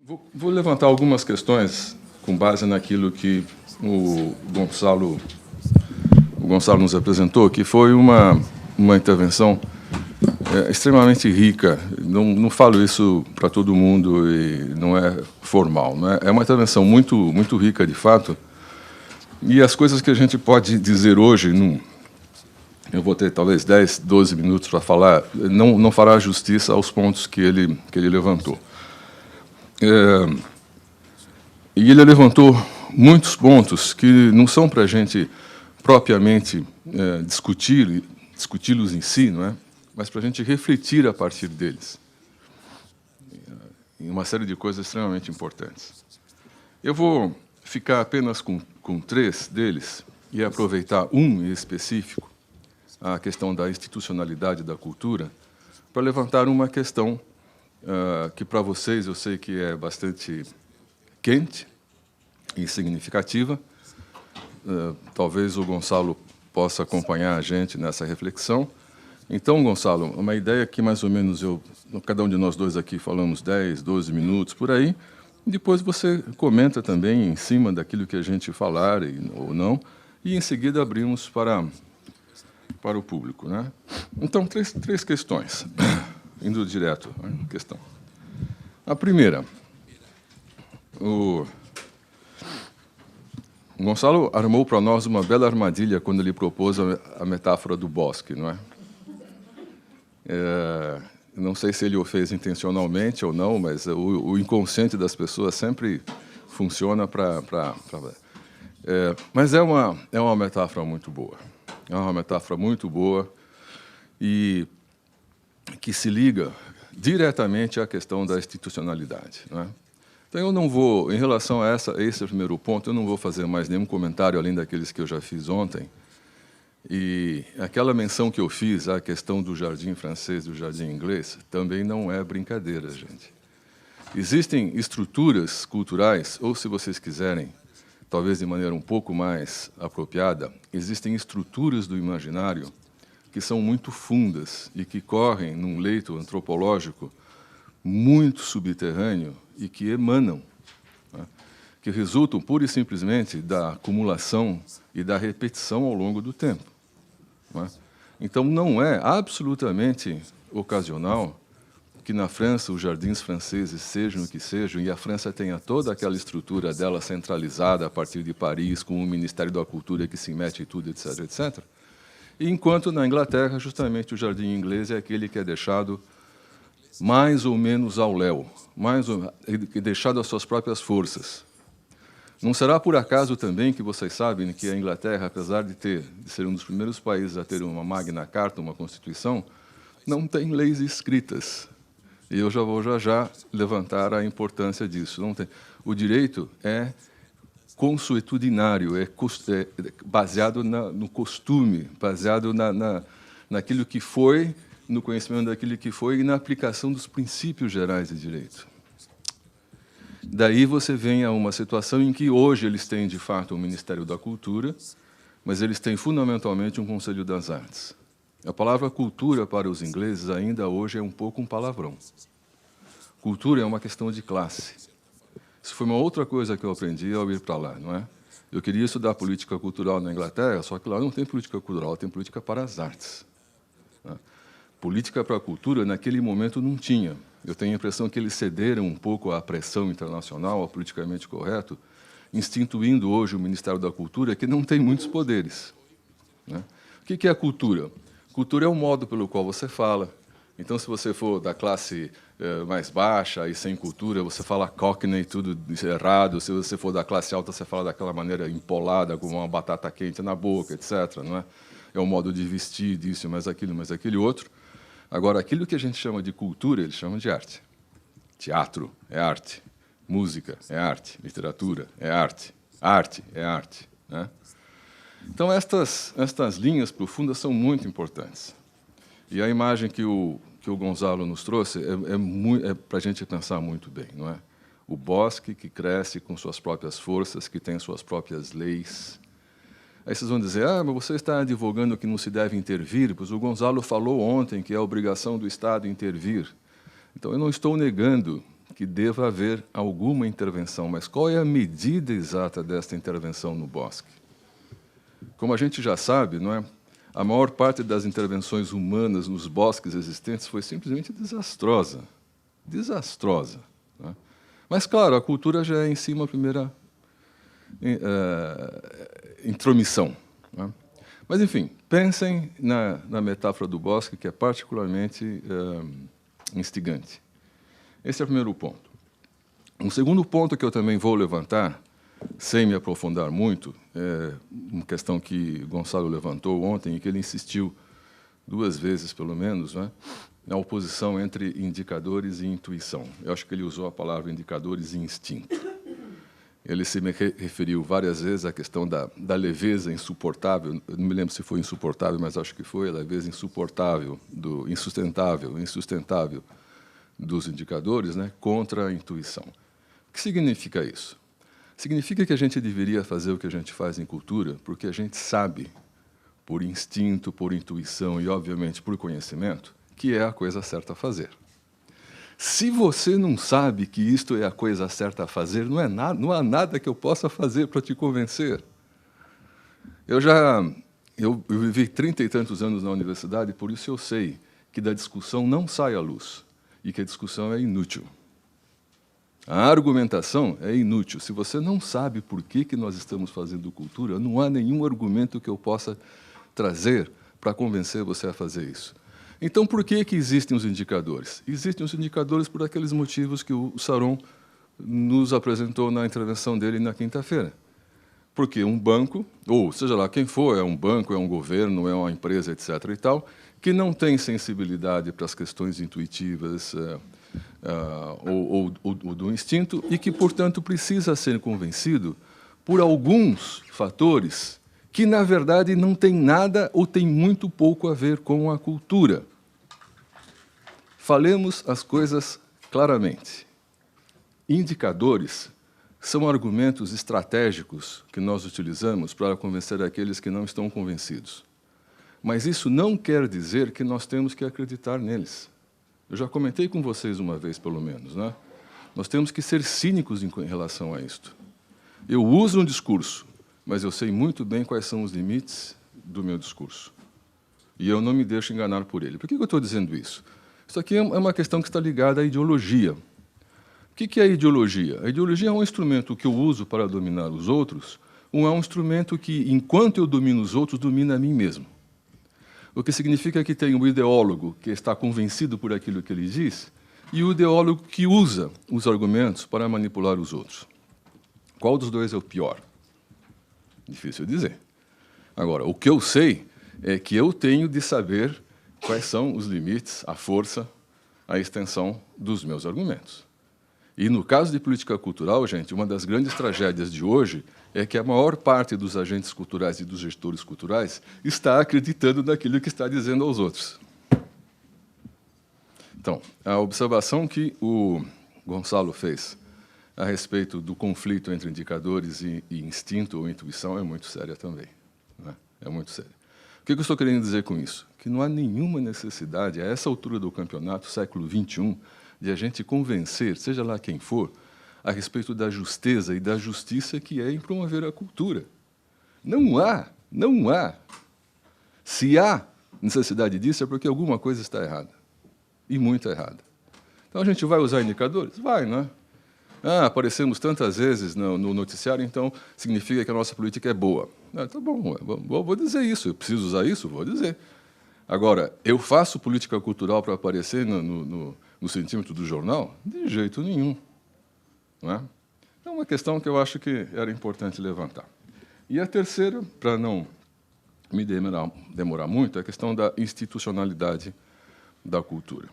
Vou levantar algumas questões com base naquilo que o Gonçalo nos apresentou, que foi uma intervenção extremamente rica. Não falo isso para todo mundo e não é formal. Não é? É uma intervenção muito rica, de fato, e as coisas que a gente pode dizer hoje, eu vou ter talvez 10, 12 minutos para falar, não fará justiça aos pontos que ele levantou. E ele levantou muitos pontos que não são para a gente propriamente discuti-los em si, não é? Mas para a gente refletir a partir deles, em uma série de coisas extremamente importantes. Eu vou ficar apenas com 3 deles e aproveitar um em específico, a questão da institucionalidade da cultura, para levantar uma questão que para vocês eu sei que é bastante quente e significativa. Talvez o Gonçalo possa acompanhar a gente nessa reflexão. Então, Gonçalo, uma ideia que mais ou menos cada um de nós dois aqui falamos 10, 12 minutos, por aí, e depois você comenta também em cima daquilo que a gente falar ou não, e em seguida abrimos para o público, né? Então, três questões, indo direto à questão. A primeira, o Gonçalo armou para nós uma bela armadilha quando ele propôs a metáfora do bosque, não é? Não sei se ele o fez intencionalmente ou não, mas o inconsciente das pessoas sempre funciona para... mas é uma metáfora muito boa. É uma metáfora muito boa e que se liga diretamente à questão da institucionalidade, não é? Então, eu não vou, em relação a esse primeiro ponto, eu não vou fazer mais nenhum comentário além daqueles que eu já fiz ontem. E aquela menção que eu fiz à questão do jardim francês, do jardim inglês, também não é brincadeira, gente. Existem estruturas culturais, ou, se vocês quiserem, talvez de maneira um pouco mais apropriada, existem estruturas do imaginário que são muito fundas e que correm num leito antropológico muito subterrâneo e que emanam, né, que resultam pura e simplesmente da acumulação e da repetição ao longo do tempo. Não é? Então, não é absolutamente ocasional que na França os jardins franceses sejam o que sejam e a França tenha toda aquela estrutura dela centralizada a partir de Paris, com o Ministério da Cultura que se mete em tudo, etc., etc. E enquanto na Inglaterra, justamente o jardim inglês é aquele que é deixado mais ou menos ao léu, deixado às suas próprias forças. Não será por acaso também que vocês sabem que a Inglaterra, apesar de ser um dos primeiros países a ter uma Magna Carta, uma Constituição, não tem leis escritas. E eu já vou já levantar a importância disso. Não tem. O direito é consuetudinário, é baseado no costume, baseado naquilo que foi, no conhecimento daquilo que foi e na aplicação dos princípios gerais de direito. Daí você vem a uma situação em que hoje eles têm, de fato, o Ministério da Cultura, mas eles têm, fundamentalmente, um Conselho das Artes. A palavra cultura, para os ingleses, ainda hoje é um pouco um palavrão. Cultura é uma questão de classe. Isso foi uma outra coisa que eu aprendi ao ir para lá, não é? Eu queria estudar política cultural na Inglaterra, só que lá não tem política cultural, tem política para as artes. Né? Política para a cultura, naquele momento, não tinha. Eu tenho a impressão que eles cederam um pouco à pressão internacional, ao politicamente correto, instituindo hoje o Ministério da Cultura, que não tem muitos poderes. Né? O que é a cultura? Cultura é o modo pelo qual você fala. Então, se você for da classe mais baixa e sem cultura, você fala cockney, tudo errado. Se você for da classe alta, você fala daquela maneira empolada, com uma batata quente na boca, etc. Não é? É o modo de vestir, disso, mais aquele outro. Agora, aquilo que a gente chama de cultura, eles chamam de arte. Teatro é arte. Música é arte. Literatura é arte. Arte é arte. Né? Então, estas linhas profundas são muito importantes. E a imagem que o Gonçalo nos trouxe é para a gente pensar muito bem, não é? O bosque que cresce com suas próprias forças, que tem suas próprias leis. Aí vocês vão dizer, mas você está advogando que não se deve intervir, pois o Gonçalo falou ontem que é a obrigação do Estado intervir. Então, eu não estou negando que deva haver alguma intervenção, mas qual é a medida exata desta intervenção no bosque? Como a gente já sabe, não é? A maior parte das intervenções humanas nos bosques existentes foi simplesmente desastrosa. Desastrosa. Não é? Mas, claro, a cultura já é, em si, uma primeira intromissão. Não é? Mas, enfim, pensem na metáfora do bosque, que é particularmente instigante. Esse é o primeiro ponto. Um segundo ponto que eu também vou levantar, sem me aprofundar muito, é uma questão que Gonçalo levantou ontem e que ele insistiu 2 vezes, pelo menos, né, na oposição entre indicadores e intuição. Eu acho que ele usou a palavra indicadores e instinto. Ele se referiu várias vezes à questão da leveza insuportável, eu não me lembro se foi insuportável, mas acho que foi a leveza insuportável, insustentável dos indicadores, né, contra a intuição. O que significa isso? Significa que a gente deveria fazer o que a gente faz em cultura porque a gente sabe, por instinto, por intuição e, obviamente, por conhecimento, que é a coisa certa a fazer. Se você não sabe que isto é a coisa certa a fazer, não há nada que eu possa fazer para te convencer. Eu vivi 30 e tantos anos na universidade, por isso eu sei que da discussão não sai a luz e que a discussão é inútil. A argumentação é inútil. Se você não sabe por que nós estamos fazendo cultura, não há nenhum argumento que eu possa trazer para convencer você a fazer isso. Então, por que existem os indicadores? Existem os indicadores por aqueles motivos que o Saron nos apresentou na intervenção dele na quinta-feira. Porque um banco, ou seja lá quem for, é um banco, é um governo, é uma empresa, etc. e tal, que não tem sensibilidade para as questões intuitivas ou do instinto e que, portanto, precisa ser convencido por alguns fatores que, na verdade, não têm nada ou têm muito pouco a ver com a cultura. Falemos as coisas claramente. Indicadores são argumentos estratégicos que nós utilizamos para convencer aqueles que não estão convencidos. Mas isso não quer dizer que nós temos que acreditar neles. Eu já comentei com vocês uma vez, pelo menos, né? Nós temos que ser cínicos em relação a isto. Eu uso um discurso, mas eu sei muito bem quais são os limites do meu discurso. E eu não me deixo enganar por ele. Por que eu estou dizendo isso? Isso aqui é uma questão que está ligada à ideologia. O que é a ideologia? A ideologia é um instrumento que eu uso para dominar os outros, ou é um instrumento que, enquanto eu domino os outros, domina a mim mesmo. O que significa que tem o ideólogo que está convencido por aquilo que ele diz e o ideólogo que usa os argumentos para manipular os outros. Qual dos dois é o pior? Difícil dizer. Agora, o que eu sei é que eu tenho de saber quais são os limites, a força, a extensão dos meus argumentos. E, no caso de política cultural, gente, uma das grandes tragédias de hoje é que a maior parte dos agentes culturais e dos gestores culturais está acreditando naquilo que está dizendo aos outros. Então, a observação que o Gonçalo fez a respeito do conflito entre indicadores e instinto ou intuição é muito séria também. Né? É muito séria. O que eu estou querendo dizer com isso? Que não há nenhuma necessidade, a essa altura do campeonato, século XXI, de a gente convencer, seja lá quem for, a respeito da justeza e da justiça que é em promover a cultura. Não há, não há. Se há necessidade disso, é porque alguma coisa está errada. E muito errada. Então, a gente vai usar indicadores? Vai, não é? Ah, aparecemos tantas vezes no noticiário, então significa que a nossa política é boa. Ah, tá bom, vou dizer isso. Eu preciso usar isso? Vou dizer. Agora, eu faço política cultural para aparecer no centímetro do jornal? De jeito nenhum. Não é? É uma questão que eu acho que era importante levantar. E a terceira, para não me demorar muito, é a questão da institucionalidade da cultura.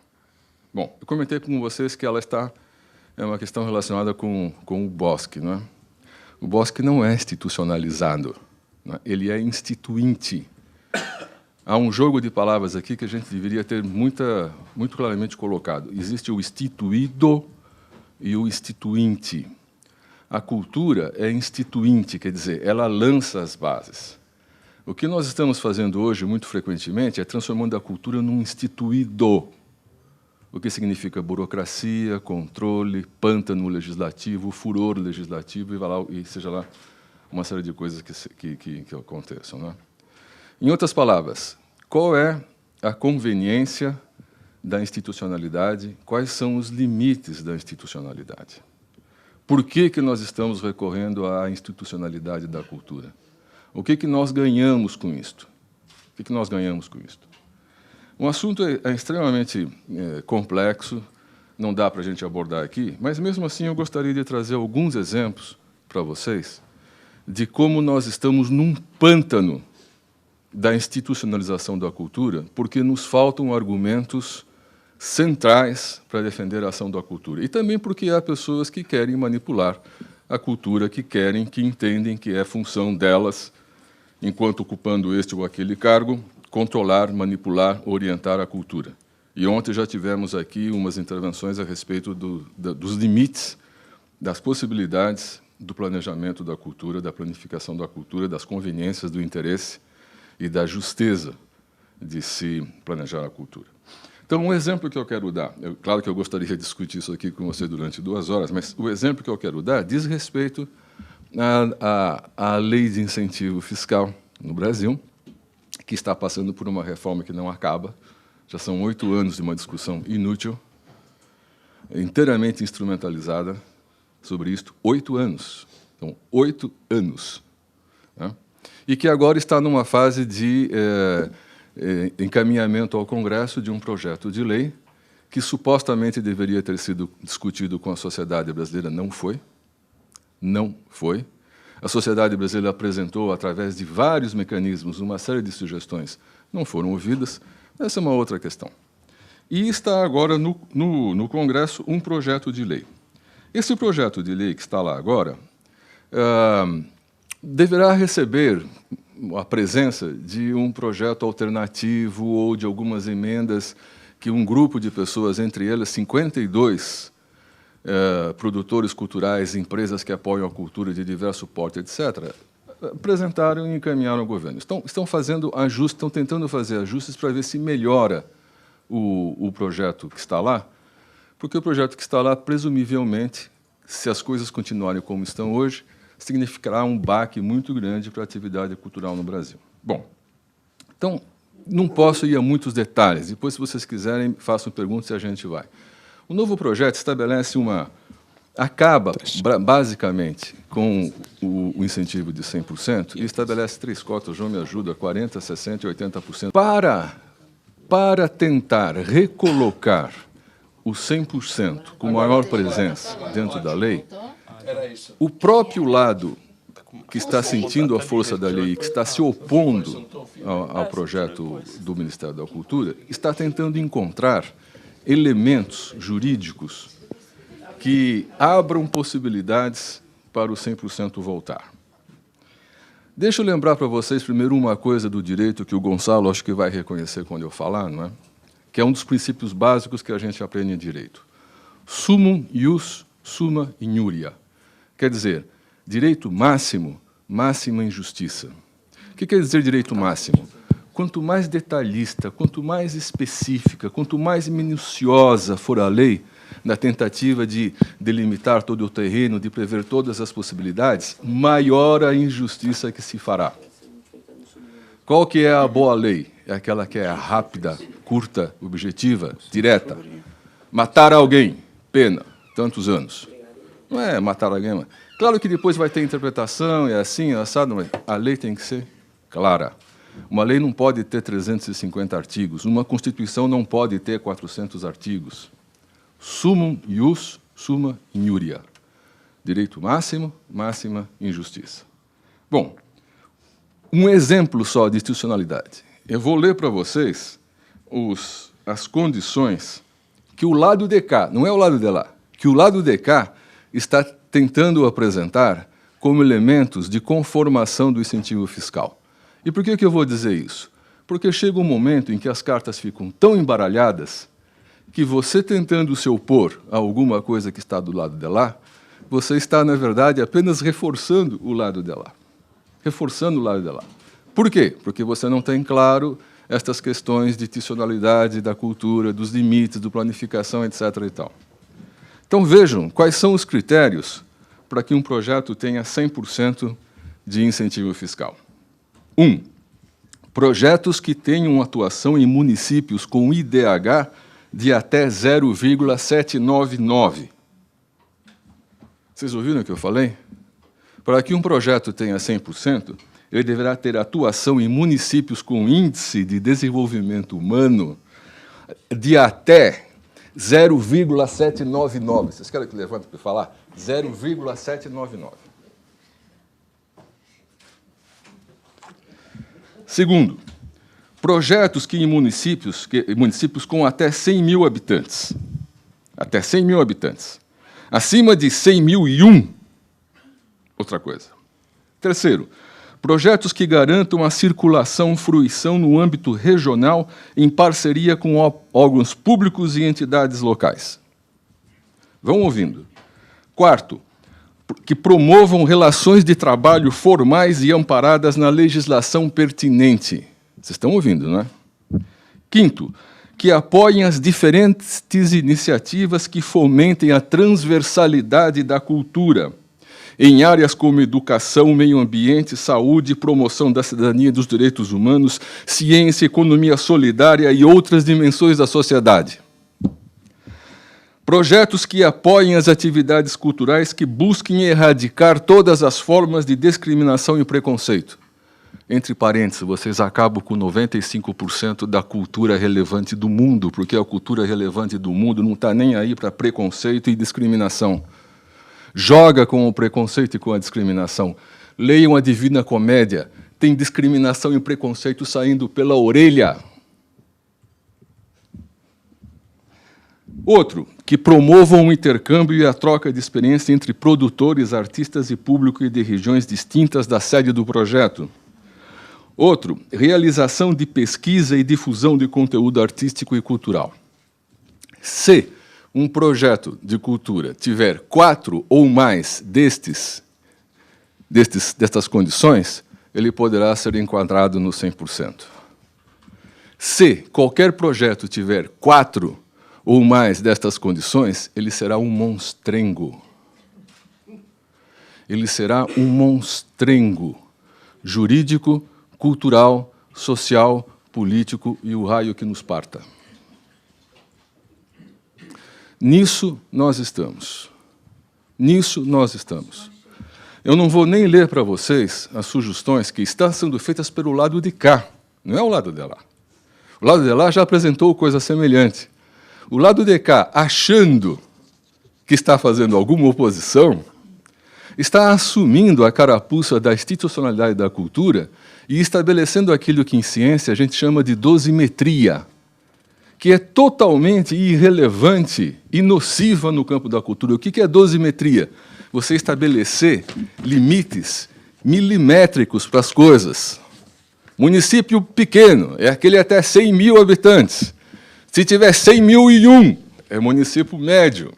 Bom, eu comentei com vocês que ela é uma questão relacionada com o bosque. Não é? O bosque não é institucionalizado, não é? Ele é instituinte. Há um jogo de palavras aqui que a gente deveria ter muito claramente colocado. Existe o instituído e o instituinte. A cultura é instituinte, quer dizer, ela lança as bases. O que nós estamos fazendo hoje, muito frequentemente, é transformando a cultura num instituído. o que significa burocracia, controle, pântano legislativo, furor legislativo e seja lá uma série de coisas que aconteçam, né? Em outras palavras, qual é a conveniência da institucionalidade? Quais são os limites da institucionalidade? Por que nós estamos recorrendo à institucionalidade da cultura? O que nós ganhamos com isto? O que nós ganhamos com isto? Um assunto é extremamente complexo, não dá para a gente abordar aqui, mas, mesmo assim, eu gostaria de trazer alguns exemplos para vocês de como nós estamos num pântano da institucionalização da cultura, porque nos faltam argumentos centrais para defender a ação da cultura. E também porque há pessoas que querem manipular a cultura, que entendem que é função delas, enquanto ocupando este ou aquele cargo, controlar, manipular, orientar a cultura. E ontem já tivemos aqui umas intervenções a respeito dos limites, das possibilidades do planejamento da cultura, da planificação da cultura, das conveniências, do interesse e da justeza de se planejar a cultura. Então, um exemplo que eu quero dar, claro que eu gostaria de discutir isso aqui com você durante 2 horas, mas o exemplo que eu quero dar diz respeito à lei de incentivo fiscal no Brasil, que está passando por uma reforma que não acaba. Já são 8 anos de uma discussão inútil, inteiramente instrumentalizada sobre isto. 8 anos. Então, 8 anos. Né? E que agora está numa fase de encaminhamento ao Congresso de um projeto de lei que supostamente deveria ter sido discutido com a sociedade brasileira. Não foi. Não foi. A sociedade brasileira apresentou, através de vários mecanismos, uma série de sugestões, não foram ouvidas. Essa é uma outra questão. E está agora no Congresso um projeto de lei. Esse projeto de lei que está lá agora deverá receber a presença de um projeto alternativo ou de algumas emendas que um grupo de pessoas, entre elas 52 produtores culturais, empresas que apoiam a cultura de diverso porte, etc., apresentaram e encaminharam ao governo. Estão fazendo ajustes, estão tentando fazer ajustes para ver se melhora o projeto que está lá, porque o projeto que está lá, presumivelmente, se as coisas continuarem como estão hoje, significará um baque muito grande para a atividade cultural no Brasil. Bom, então, não posso ir a muitos detalhes. Depois, se vocês quiserem, façam perguntas e a gente vai. O novo projeto estabelece acaba, basicamente, com o incentivo de 100% e estabelece 3 cotas, João me ajuda, 40%, 60% e 80%. Para tentar recolocar o 100% com maior presença dentro da lei, o próprio lado que está sentindo a força da lei e que está se opondo ao projeto do Ministério da Cultura está tentando encontrar elementos jurídicos que abram possibilidades para o 100% voltar. Deixa eu lembrar para vocês primeiro uma coisa do direito que o Gonçalo acho que vai reconhecer quando eu falar, não é? Que é um dos princípios básicos que a gente aprende em direito. Summum ius summa iniuria. Quer dizer, direito máximo, máxima injustiça. O que quer dizer direito máximo? Quanto mais detalhista, quanto mais específica, quanto mais minuciosa for a lei, na tentativa de delimitar todo o terreno, de prever todas as possibilidades, maior a injustiça que se fará. Qual que é a boa lei? É aquela que é rápida, curta, objetiva, direta. Matar alguém, pena, tantos anos. Não é matar alguém, mas... Claro que depois vai ter interpretação, é assim, é assado, mas a lei tem que ser clara. Uma lei não pode ter 350 artigos, uma Constituição não pode ter 400 artigos. Summum ius summa iniuria. Direito máximo, máxima injustiça. Bom, um exemplo só de institucionalidade. Eu vou ler para vocês as condições que o lado de cá, não é o lado de lá, que o lado de cá está tentando apresentar como elementos de conformação do incentivo fiscal. E por que eu vou dizer isso? Porque chega um momento em que as cartas ficam tão embaralhadas que você tentando se opor a alguma coisa que está do lado de lá, você está, na verdade, apenas reforçando o lado de lá. Reforçando o lado de lá. Por quê? Porque você não tem claro estas questões de intencionalidade da cultura, dos limites, da planificação, etc. e tal. Então, vejam quais são os critérios para que um projeto tenha 100% de incentivo fiscal. 1. Projetos que tenham atuação em municípios com IDH de até 0,799. Vocês ouviram o que eu falei? Para que um projeto tenha 100%, ele deverá ter atuação em municípios com índice de desenvolvimento humano de até 0,799. Vocês querem que eu levante para falar? 0,799. Segundo, projetos que em municípios com até 100 mil habitantes. Até 100 mil habitantes. Acima de 100.001, outra coisa. Terceiro, projetos que garantam a circulação, fruição no âmbito regional em parceria com órgãos públicos e entidades locais. Vão ouvindo. Quarto, que promovam relações de trabalho formais e amparadas na legislação pertinente. Vocês estão ouvindo, não é? Quinto, que apoiem as diferentes iniciativas que fomentem a transversalidade da cultura em áreas como educação, meio ambiente, saúde, promoção da cidadania e dos direitos humanos, ciência, economia solidária e outras dimensões da sociedade. Projetos que apoiem as atividades culturais que busquem erradicar todas as formas de discriminação e preconceito. Entre parênteses, vocês acabam com 95% da cultura relevante do mundo, porque a cultura relevante do mundo não está nem aí para preconceito e discriminação. Joga com o preconceito e com a discriminação. Leiam a Divina Comédia. Tem discriminação e preconceito saindo pela orelha. Outro, que promovam o intercâmbio e a troca de experiência entre produtores, artistas e público e de regiões distintas da sede do projeto. Outro, realização de pesquisa e difusão de conteúdo artístico e cultural. Se um projeto de cultura tiver 4 ou mais destas condições, ele poderá ser enquadrado no 100%. Se qualquer projeto tiver 4 ou mais destas condições, ele será um monstrengo. Ele será um monstrengo jurídico, cultural, social, político e o raio que nos parta. Nisso nós estamos. Nisso nós estamos. Eu não vou nem ler para vocês as sugestões que estão sendo feitas pelo lado de cá, não é o lado de lá. O lado de lá já apresentou coisa semelhante. O lado de cá, achando que está fazendo alguma oposição, está assumindo a carapuça da institucionalidade da cultura e estabelecendo aquilo que em ciência a gente chama de dosimetria, que é totalmente irrelevante e nociva no campo da cultura. O que é dosimetria? Você estabelecer limites milimétricos para as coisas. Município pequeno é aquele até 100 mil habitantes. Se tiver 100.001, é município médio.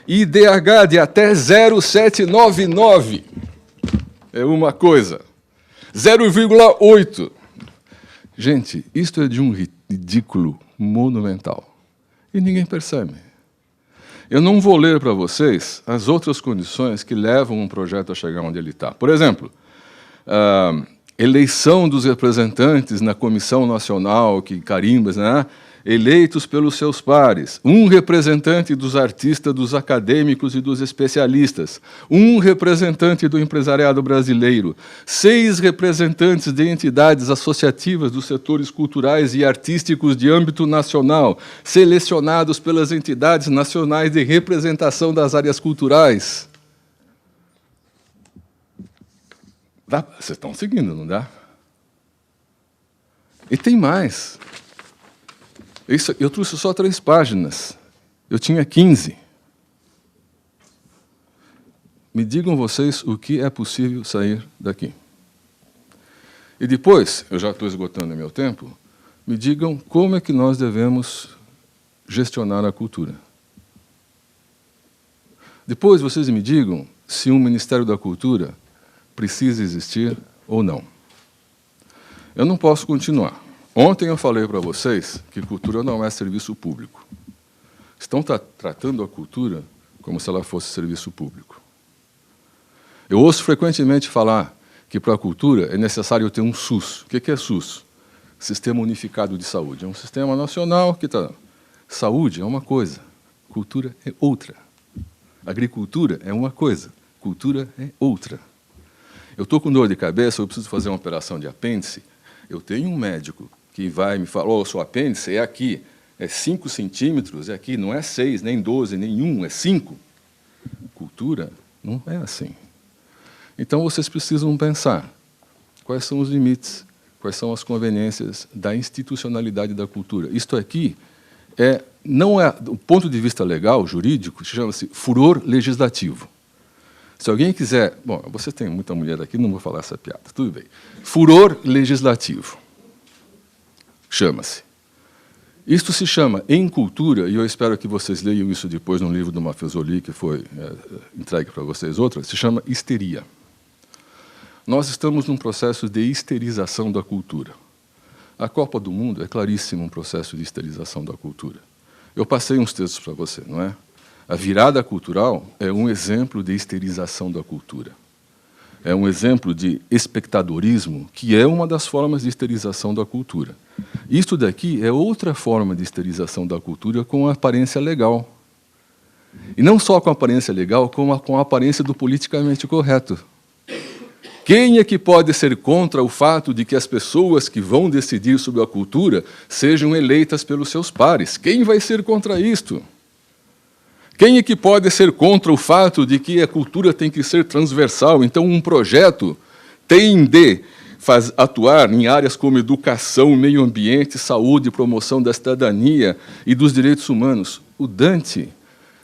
IDH de até 0,799 é uma coisa. 0,8. Gente, isto é de um ridículo monumental. E ninguém percebe. Eu não vou ler para vocês as outras condições que levam um projeto a chegar onde ele está. Por exemplo, eleição dos representantes na Comissão Nacional, que carimbas, né? Eleitos pelos seus pares, um representante dos artistas, dos acadêmicos e dos especialistas, um representante do empresariado brasileiro, 6 representantes de entidades associativas dos setores culturais e artísticos de âmbito nacional, selecionados pelas entidades nacionais de representação das áreas culturais. Dá? Vocês estão seguindo, não dá? E tem mais. Isso, eu trouxe só 3 páginas. Eu tinha 15. Me digam vocês o que é possível sair daqui. E depois, eu já estou esgotando meu tempo, me digam como é que nós devemos gestionar a cultura. Depois vocês me digam se um Ministério da Cultura precisa existir ou não. Eu não posso continuar. Ontem eu falei para vocês que cultura não é serviço público. Estão tratando a cultura como se ela fosse serviço público. Eu ouço frequentemente falar que para a cultura é necessário ter um SUS. O que é SUS? Sistema Unificado de Saúde. É um sistema nacional que está... Saúde é uma coisa, cultura é outra. Agricultura é uma coisa, cultura é outra. Eu estou com dor de cabeça, eu preciso fazer uma operação de apêndice, eu tenho um médico que vai me falar, o seu apêndice é aqui, é 5 centímetros, é aqui, não é 6, nem 12, nem 1, é 5. Cultura não é assim. Então, vocês precisam pensar quais são os limites, quais são as conveniências da institucionalidade da cultura. Isto aqui não é, do ponto de vista legal, jurídico, chama-se furor legislativo. Se alguém quiser... Bom, você tem muita mulher aqui, não vou falar essa piada, tudo bem. Furor legislativo. Chama-se. Isto se chama, em cultura, e eu espero que vocês leiam isso depois num livro do Maffesoli, que foi entregue para vocês outra, se chama histeria. Nós estamos num processo de histerização da cultura. A Copa do Mundo é claríssimo um processo de histerização da cultura. Eu passei uns textos para você, não é? A virada cultural é um exemplo de histerização da cultura. É um exemplo de espectadorismo, que é uma das formas de histerização da cultura. Isto daqui é outra forma de histerização da cultura com a aparência legal. E não só com a aparência legal, como com a aparência do politicamente correto. Quem é que pode ser contra o fato de que as pessoas que vão decidir sobre a cultura sejam eleitas pelos seus pares? Quem vai ser contra isto? Quem é que pode ser contra o fato de que a cultura tem que ser transversal? Então, um projeto tem de atuar em áreas como educação, meio ambiente, saúde, promoção da cidadania e dos direitos humanos. O Dante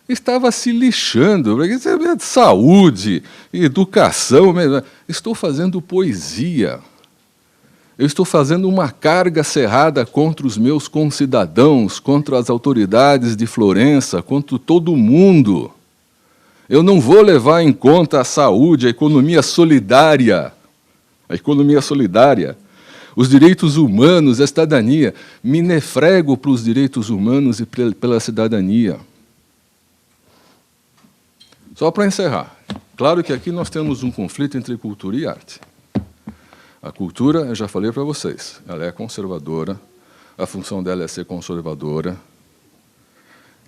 estava se lixando. Saúde, educação. Estou fazendo poesia. Eu estou fazendo uma carga cerrada contra os meus concidadãos, contra as autoridades de Florença, contra todo mundo. Eu não vou levar em conta a saúde, a economia solidária, os direitos humanos, a cidadania. Me nefrego para os direitos humanos e pela cidadania. Só para encerrar, claro que aqui nós temos um conflito entre cultura e arte. A cultura, eu já falei para vocês, ela é conservadora, a função dela é ser conservadora,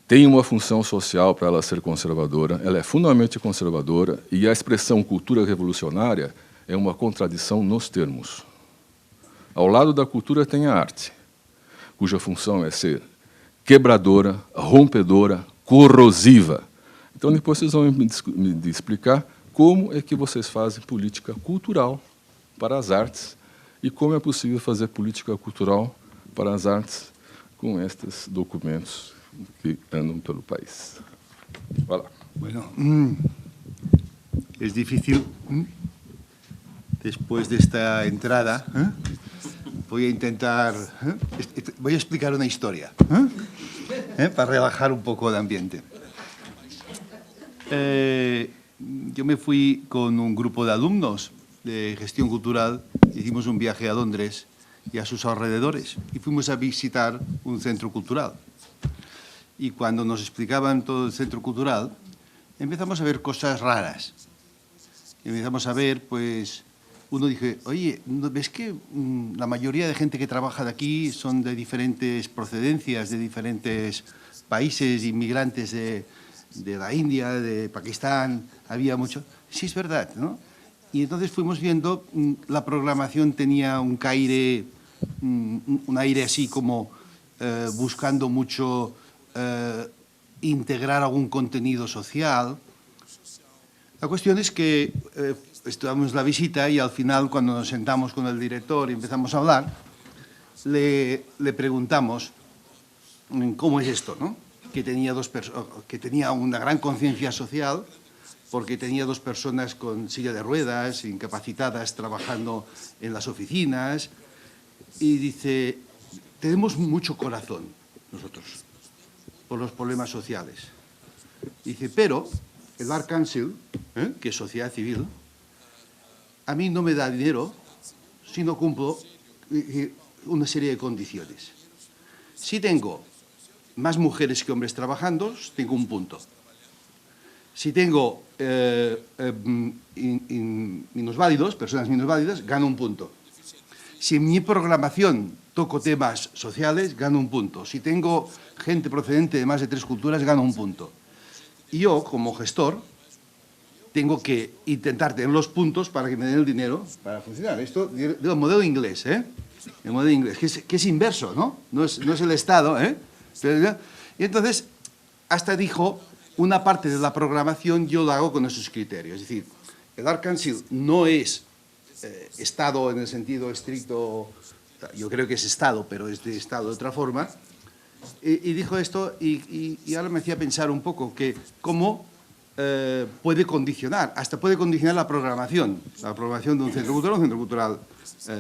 tem uma função social para ela ser conservadora, ela é fundamentalmente conservadora, e a expressão cultura revolucionária é uma contradição nos termos. Ao lado da cultura tem a arte, cuja função é ser quebradora, rompedora, corrosiva. Então, depois vocês vão me explicar como é que vocês fazem política cultural para as artes e como é possível fazer política cultural para as artes com estes documentos que andam pelo país. Vai lá. Bueno, es difícil, después de esta entrada, voy a intentar, voy a explicar una historia, para relajar un poco el ambiente. Yo me fui con un grupo de alumnos de gestión cultural, hicimos un viaje a Londres y a sus alrededores y fuimos a visitar un centro cultural. Y cuando nos explicaban todo el centro cultural, empezamos a ver cosas raras. Empezamos a ver, pues, uno dije, oye, ¿ves que la mayoría de gente que trabaja de aquí son de diferentes procedencias, de diferentes países, inmigrantes de la India, de Pakistán, había mucho? Sí, es verdad, ¿no? Y entonces fuimos viendo, la programación tenía un aire así como buscando mucho integrar algún contenido social. La cuestión es que estuvimos la visita y al final, cuando nos sentamos con el director y empezamos a hablar, le preguntamos cómo es esto, ¿no? Que tenía una gran conciencia social, porque tenía 2 personas con silla de ruedas, incapacitadas, trabajando en las oficinas, y dice, tenemos mucho corazón nosotros por los problemas sociales. Dice, pero el Art Council, que es sociedad civil, a mí no me da dinero si no cumplo una serie de condiciones. Si tengo más mujeres que hombres trabajando, tengo un punto. Si tengo minusválidos, personas minusválidas, gano un punto. Si en mi programación toco temas sociales, gano un punto. Si tengo gente procedente de más de 3 culturas, gano un punto. Y yo, como gestor, tengo que intentar tener los puntos para que me den el dinero para funcionar. Esto del modelo inglés, ¿eh? El modelo inglés, que es inverso, ¿no? No es el Estado, ¿eh? Y entonces, hasta dijo, una parte de la programación yo la hago con esos criterios. Es decir, el Art Council no es Estado en el sentido estricto, yo creo que es Estado, pero es de Estado de otra forma. Y dijo esto y ahora me hacía pensar un poco que cómo puede condicionar, hasta puede condicionar la programación de un centro cultural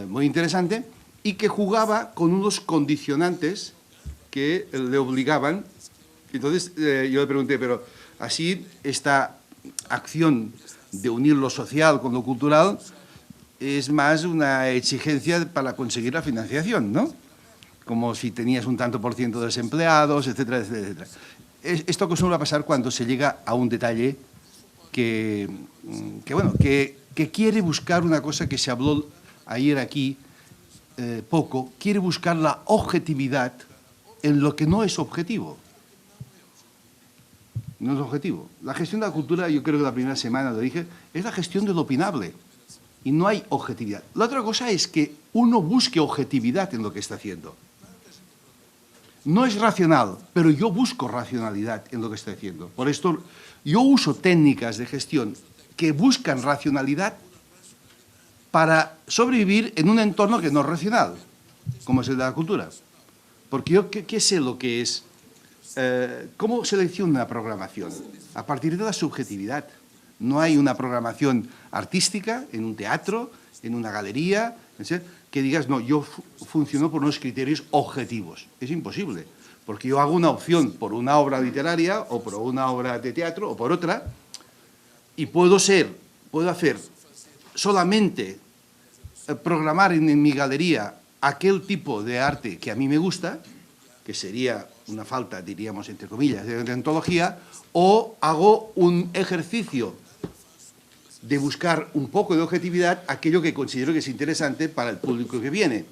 muy interesante y que jugaba con unos condicionantes que le obligaban. Entonces yo le pregunté, pero así esta acción de unir lo social con lo cultural es más una exigencia para conseguir la financiación, ¿no? Como si tenías un tanto por ciento de desempleados, etcétera, etcétera, etcétera. Esto acostumbra a pasar cuando se llega a un detalle que quiere buscar una cosa que se habló ayer aquí poco, quiere buscar la objetividad en lo que no es objetivo. No es objetivo. La gestión de la cultura, yo creo que la primera semana lo dije, es la gestión de lo opinable. Y no hay objetividad. La otra cosa es que uno busque objetividad en lo que está haciendo. No es racional, pero yo busco racionalidad en lo que estoy haciendo. Por esto, yo uso técnicas de gestión que buscan racionalidad para sobrevivir en un entorno que no es racional, como es el de la cultura. Porque yo, ¿qué sé lo que es? ¿Cómo selecciono una programación? A partir de la subjetividad. No hay una programación artística en un teatro, en una galería, que digas, no, yo funciono por unos criterios objetivos. Es imposible, porque yo hago una opción por una obra literaria o por una obra de teatro o por otra, y puedo hacer solamente programar en mi galería aquel tipo de arte que a mí me gusta, que sería una falta, diríamos, entre comillas, de deontología, o hago un ejercicio de buscar un poco de objetividad aquello que considero que es interesante para el público que viene,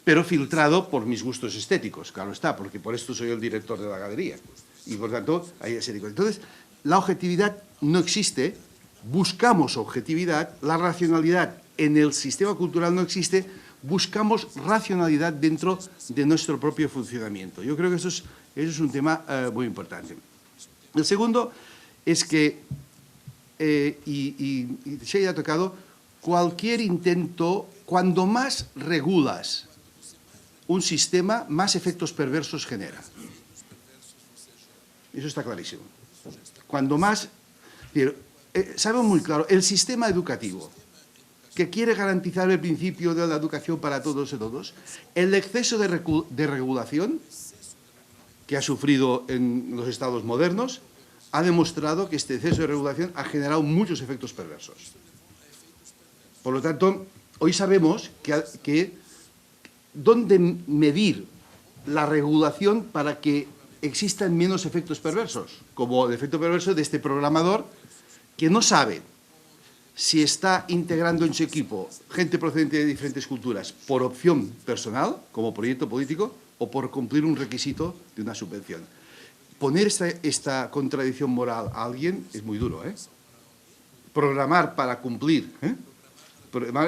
pero filtrado por mis gustos estéticos, claro está, porque por esto soy el director de la galería. Y por tanto, hay ese tipo. Entonces, la objetividad no existe, buscamos objetividad, la racionalidad en el sistema cultural no existe, buscamos racionalidad dentro de nuestro propio funcionamiento. Yo creo que eso es un tema muy importante. El segundo es que, y se ha tocado, cualquier intento, cuando más regulas un sistema, más efectos perversos genera. Eso está clarísimo. Cuando más... sabemos muy claro, el sistema educativo, que quiere garantizar el principio de la educación para todos y todos, el exceso de regulación que ha sufrido en los estados modernos ha demostrado que este exceso de regulación ha generado muchos efectos perversos. Por lo tanto, hoy sabemos que dónde medir la regulación para que existan menos efectos perversos, como el efecto perverso de este programador que no sabe si está integrando en su equipo gente procedente de diferentes culturas por opción personal, como proyecto político, o por cumplir un requisito de una subvención. Poner esta contradicción moral a alguien es muy duro, ¿eh? Programar para cumplir, ¿eh?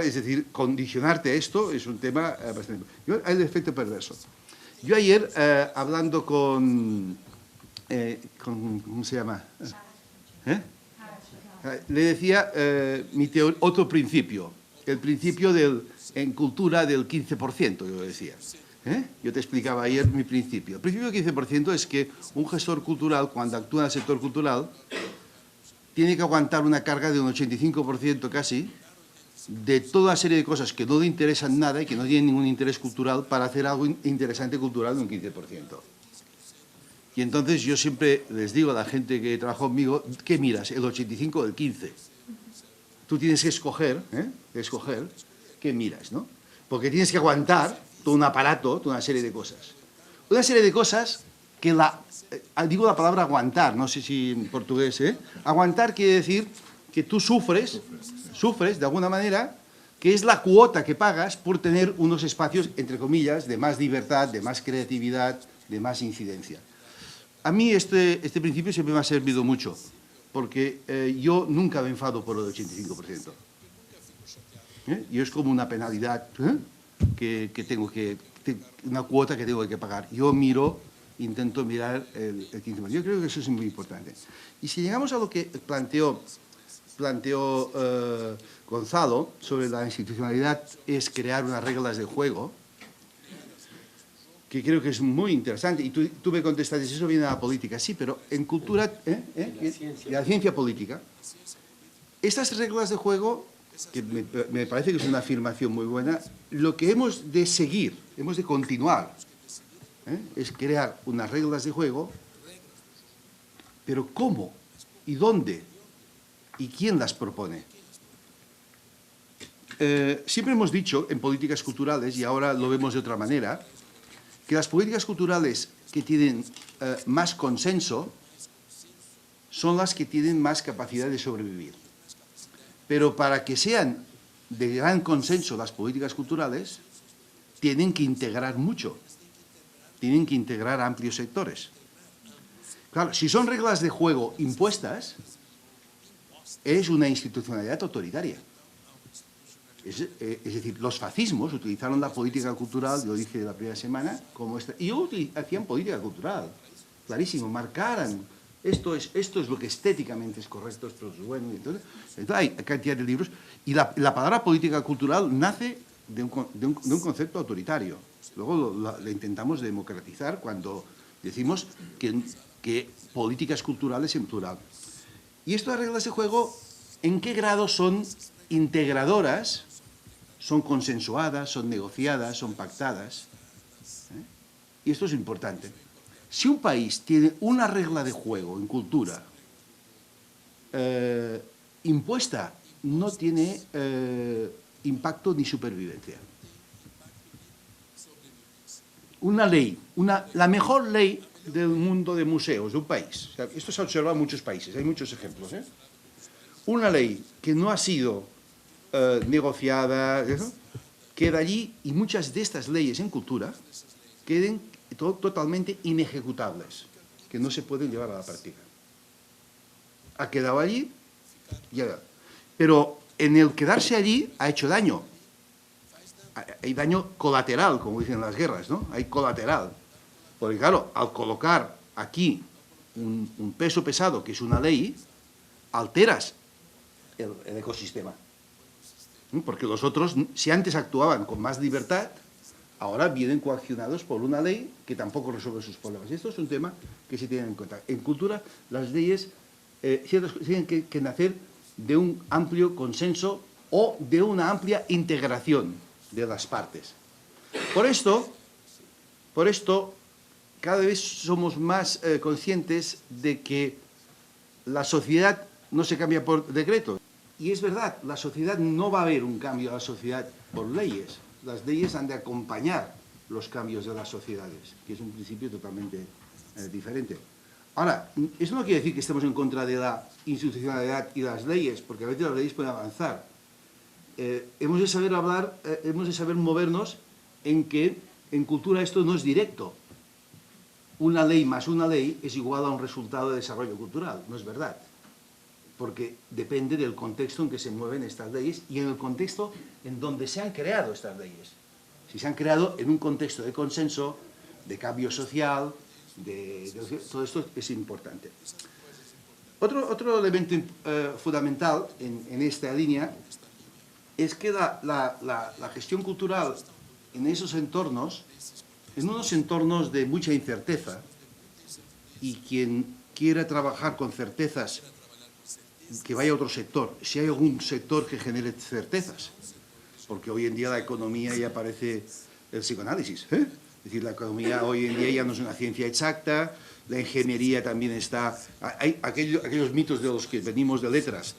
Es decir, condicionarte a esto es un tema bastante... Hay el efecto perverso. Yo ayer, hablando con ¿cómo se llama? Le decía otro principio, el principio en cultura del 15%, yo decía. Yo te explicaba ayer mi principio. El principio del 15% es que un gestor cultural, cuando actúa en el sector cultural, tiene que aguantar una carga de un 85% casi, de toda una serie de cosas que no le interesan nada y que no tienen ningún interés cultural para hacer algo interesante cultural de un 15%. Y entonces yo siempre les digo a la gente que trabaja conmigo, ¿qué miras? ¿El 85 o el 15? Tú tienes que escoger, qué miras, ¿no? Porque tienes que aguantar todo un aparato, toda una serie de cosas. Una serie de cosas que digo la palabra aguantar, no sé si en portugués, aguantar quiere decir que tú sufres de alguna manera, que es la cuota que pagas por tener unos espacios, entre comillas, de más libertad, de más creatividad, de más incidencia. A mí este principio siempre me ha servido mucho, porque yo nunca me enfado por el 85%. Yo es como una penalidad que tengo una cuota que tengo que pagar. Yo intento mirar el 15%. Yo creo que eso es muy importante. Y si llegamos a lo que planteó Gonzalo sobre la institucionalidad, es crear unas reglas de juego, que creo que es muy interesante. Y tú me contestaste, eso viene de la política. Sí, pero en cultura, de la ciencia política, estas reglas de juego, que me parece que es una afirmación muy buena, lo que hemos de seguir, hemos de continuar, es crear unas reglas de juego, pero ¿cómo? ¿Y dónde? ¿Y quién las propone? Siempre hemos dicho en políticas culturales, y ahora lo vemos de otra manera, que las políticas culturales que tienen más consenso son las que tienen más capacidad de sobrevivir. Pero para que sean de gran consenso las políticas culturales, tienen que integrar mucho, tienen que integrar amplios sectores. Claro, si son reglas de juego impuestas, es una institucionalidad autoritaria. Es decir, los fascismos utilizaron la política cultural, lo dije la primera semana, como esta, y hacían política cultural, clarísimo, marcaran, esto es lo que estéticamente es correcto, esto es bueno, entonces hay cantidad de libros, y la palabra política cultural nace de un concepto autoritario. Luego lo intentamos democratizar cuando decimos que políticas culturales en plural. Y estas reglas de juego, ¿en qué grado son integradoras? Son consensuadas, son negociadas, son pactadas. Y esto es importante. Si un país tiene una regla de juego en cultura impuesta, no tiene impacto ni supervivencia. Una ley, la mejor ley del mundo de museos de un país. O sea, esto se observa en muchos países, hay muchos ejemplos. Una ley que no ha sido negociada, queda allí, y muchas de estas leyes en cultura queden totalmente inejecutables, que no se pueden llevar a la práctica. Ha quedado allí, ya. Pero en el quedarse allí ha hecho daño. Hay daño colateral, como dicen en las guerras, ¿no? Hay colateral. Porque claro, al colocar aquí un peso pesado, que es una ley, alteras el ecosistema. Porque los otros, si antes actuaban con más libertad, ahora vienen coaccionados por una ley que tampoco resuelve sus problemas. Y esto es un tema que se tiene en cuenta. En cultura, las leyes tienen que nacer de un amplio consenso o de una amplia integración de las partes. Por esto, cada vez somos más conscientes de que la sociedad no se cambia por decreto. Y es verdad, la sociedad no va a haber un cambio a la sociedad por leyes. Las leyes han de acompañar los cambios de las sociedades, que es un principio totalmente diferente. Ahora, eso no quiere decir que estemos en contra de la institucionalidad y las leyes, porque a veces las leyes pueden avanzar. Hemos de saber hablar, hemos de saber movernos en que en cultura esto no es directo. Una ley más una ley es igual a un resultado de desarrollo cultural, no es verdad. Porque depende del contexto en que se mueven estas leyes y en el contexto en donde se han creado estas leyes. Si se han creado en un contexto de consenso, de cambio social, todo esto es importante. Otro elemento fundamental en esta línea es que la gestión cultural en esos entornos, en unos entornos de mucha incerteza, y quien quiera trabajar con certezas, que vaya a otro sector, si hay algún sector que genere certezas, porque hoy en día la economía ya parece el psicoanálisis, Es decir, la economía hoy en día ya no es una ciencia exacta, la ingeniería también está... Hay aquellos mitos de los que venimos de letras,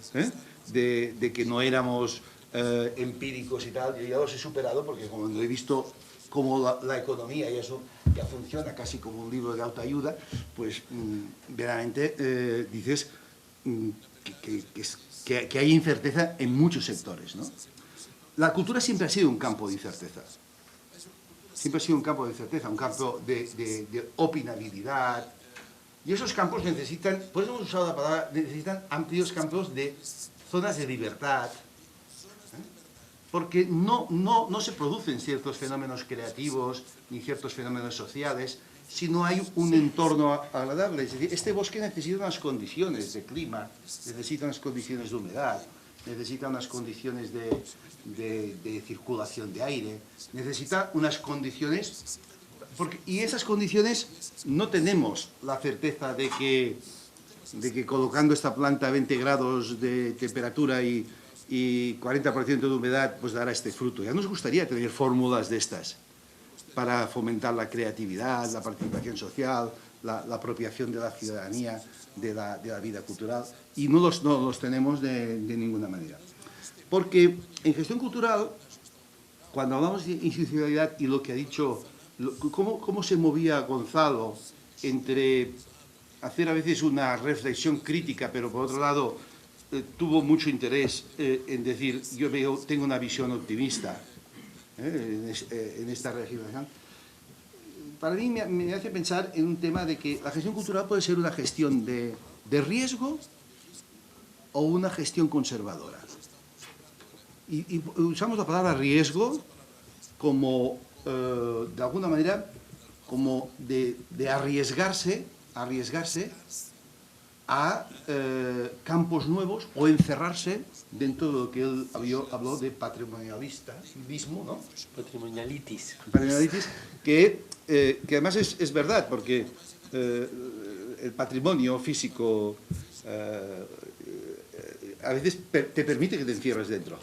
de que no éramos empíricos y tal, yo ya los he superado porque como lo he visto como la economía, y eso ya funciona casi como un libro de autoayuda, pues verdaderamente dices que hay incerteza en muchos sectores, ¿no? La cultura siempre ha sido un campo de incerteza. Siempre ha sido un campo de incerteza, un campo de opinabilidad. Y esos campos necesitan, pues hemos usado la palabra, necesitan amplios campos de zonas de libertad, porque no se producen ciertos fenómenos creativos ni ciertos fenómenos sociales si no hay un entorno agradable. Es decir, este bosque necesita unas condiciones de clima, necesita unas condiciones de humedad, necesita unas condiciones de circulación de aire, necesita unas condiciones... y esas condiciones no tenemos la certeza de que colocando esta planta a 20 grados de temperatura y 40% de humedad, pues dará este fruto. Ya nos gustaría tener fórmulas de estas para fomentar la creatividad, la participación social, la apropiación de la ciudadanía, de la vida cultural, y no los tenemos de ninguna manera. Porque en gestión cultural, cuando hablamos de institucionalidad y lo que ha dicho, cómo se movía Gonzalo entre hacer a veces una reflexión crítica, pero por otro lado tuvo mucho interés en decir, tengo una visión optimista en esta legislación. Para mí me hace pensar en un tema de que la gestión cultural puede ser una gestión de riesgo o una gestión conservadora. Y usamos la palabra riesgo como, de alguna manera, como de arriesgarse a campos nuevos o encerrarse dentro de lo que él habló de patrimonialismo, ¿no? Patrimonialitis. Patrimonialitis, que además es verdad, porque el patrimonio físico a veces te permite que te encierres dentro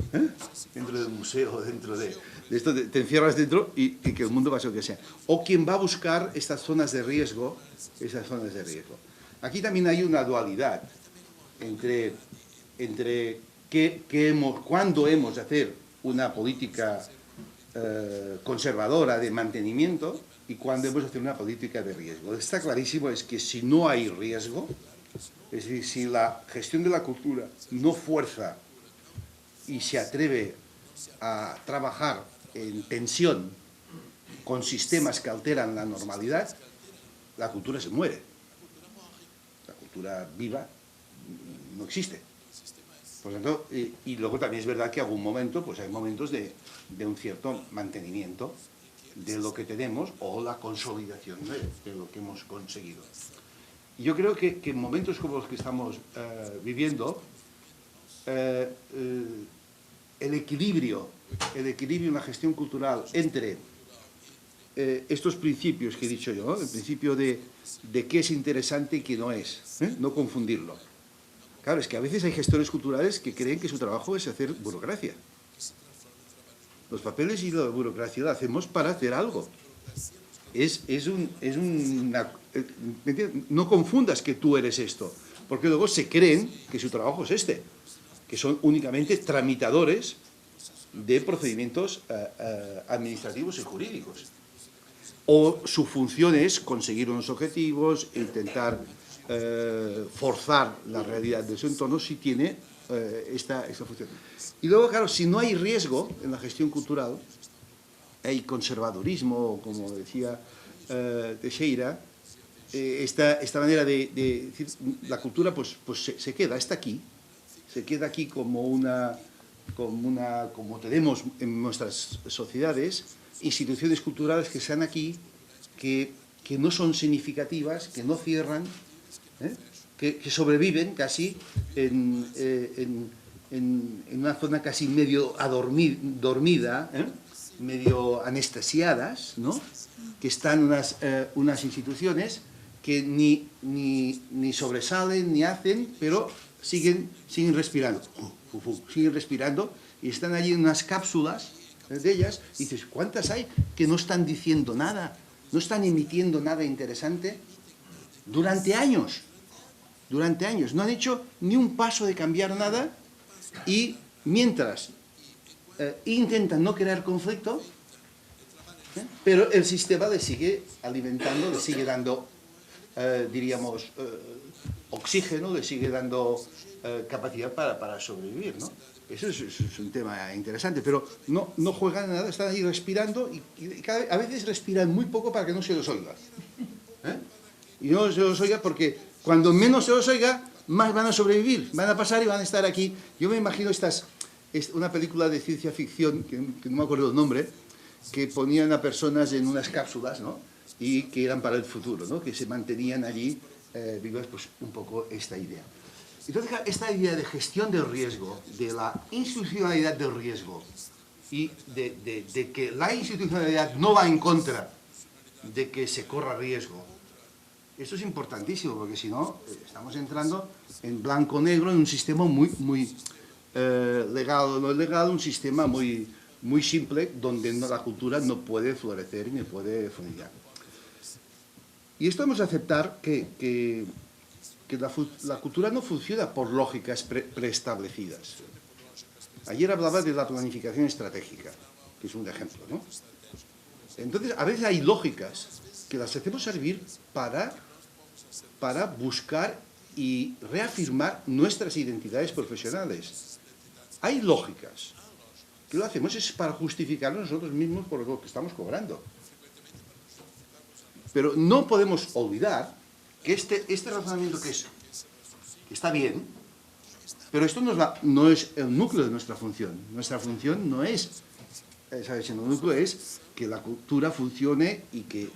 del museo, dentro de esto, te encierras dentro y que el mundo pase lo que sea. O quien va a buscar estas zonas de riesgo, Aquí también hay una dualidad entre cuándo hemos de hacer una política conservadora de mantenimiento y cuándo hemos de hacer una política de riesgo. Está clarísimo es que si no hay riesgo, es decir, si la gestión de la cultura no fuerza y se atreve a trabajar en tensión con sistemas que alteran la normalidad, la cultura se muere. La cultura viva no existe. Por lo tanto, y luego también es verdad que en algún momento, pues hay momentos de un cierto mantenimiento de lo que tenemos o la consolidación de lo que hemos conseguido. Y yo creo que en momentos como los que estamos viviendo, el equilibrio en la gestión cultural entre estos principios que he dicho yo, ¿no? El principio de qué es interesante y qué no es, no confundirlo. Claro, es que a veces hay gestores culturales que creen que su trabajo es hacer burocracia. Los papeles y la burocracia la hacemos para hacer algo. No confundas que tú eres esto, porque luego se creen que su trabajo es este, que son únicamente tramitadores de procedimientos administrativos y jurídicos. O su función es conseguir unos objetivos, intentar forzar la realidad de su entorno si tiene esta función. Y luego, claro, si no hay riesgo en la gestión cultural, hay conservadurismo, como decía Teixeira, esta manera de decir, la cultura pues se queda, está aquí, se queda aquí como tenemos en nuestras sociedades, instituciones culturales que están aquí, que no son significativas, que no cierran, que sobreviven casi en una zona casi medio dormida, medio anestesiadas, ¿no? Que están unas instituciones que ni sobresalen ni hacen, pero siguen respirando, siguen respirando y están allí en unas cápsulas de ellas, y dices, ¿cuántas hay que no están diciendo nada, no están emitiendo nada interesante durante años, no han hecho ni un paso de cambiar nada, y mientras intentan no crear conflicto, Pero el sistema le sigue alimentando, le sigue dando, diríamos, oxígeno, le sigue dando capacidad para sobrevivir, ¿no? Eso es un tema interesante, pero no juegan nada, están ahí respirando y a veces respiran muy poco para que no se los oiga. Y no se los oiga porque cuando menos se los oiga, más van a sobrevivir, van a pasar y van a estar aquí. Yo me imagino una película de ciencia ficción, que no me acuerdo el nombre, que ponían a personas en unas cápsulas, ¿no? Y que eran para el futuro, ¿no? Que se mantenían allí vivas, pues un poco esta idea. Entonces, esta idea de gestión del riesgo, de la institucionalidad del riesgo y de que la institucionalidad no va en contra de que se corra riesgo, esto es importantísimo, porque si no, estamos entrando en blanco-negro en un sistema muy legal o no legal, un sistema muy simple, donde la cultura no puede florecer ni puede funcionar. Y esto hemos de aceptar que la cultura no funciona por lógicas preestablecidas. Ayer hablaba de la planificación estratégica, que es un ejemplo, ¿no? Entonces, a veces hay lógicas que las hacemos servir para buscar y reafirmar nuestras identidades profesionales. Hay lógicas que lo hacemos es para justificarnos nosotros mismos por lo que estamos cobrando. Pero no podemos olvidar que este razonamiento que está bien, pero esto no es el núcleo de nuestra función. Nuestra función no es, ¿sabes? El núcleo es que la cultura funcione y que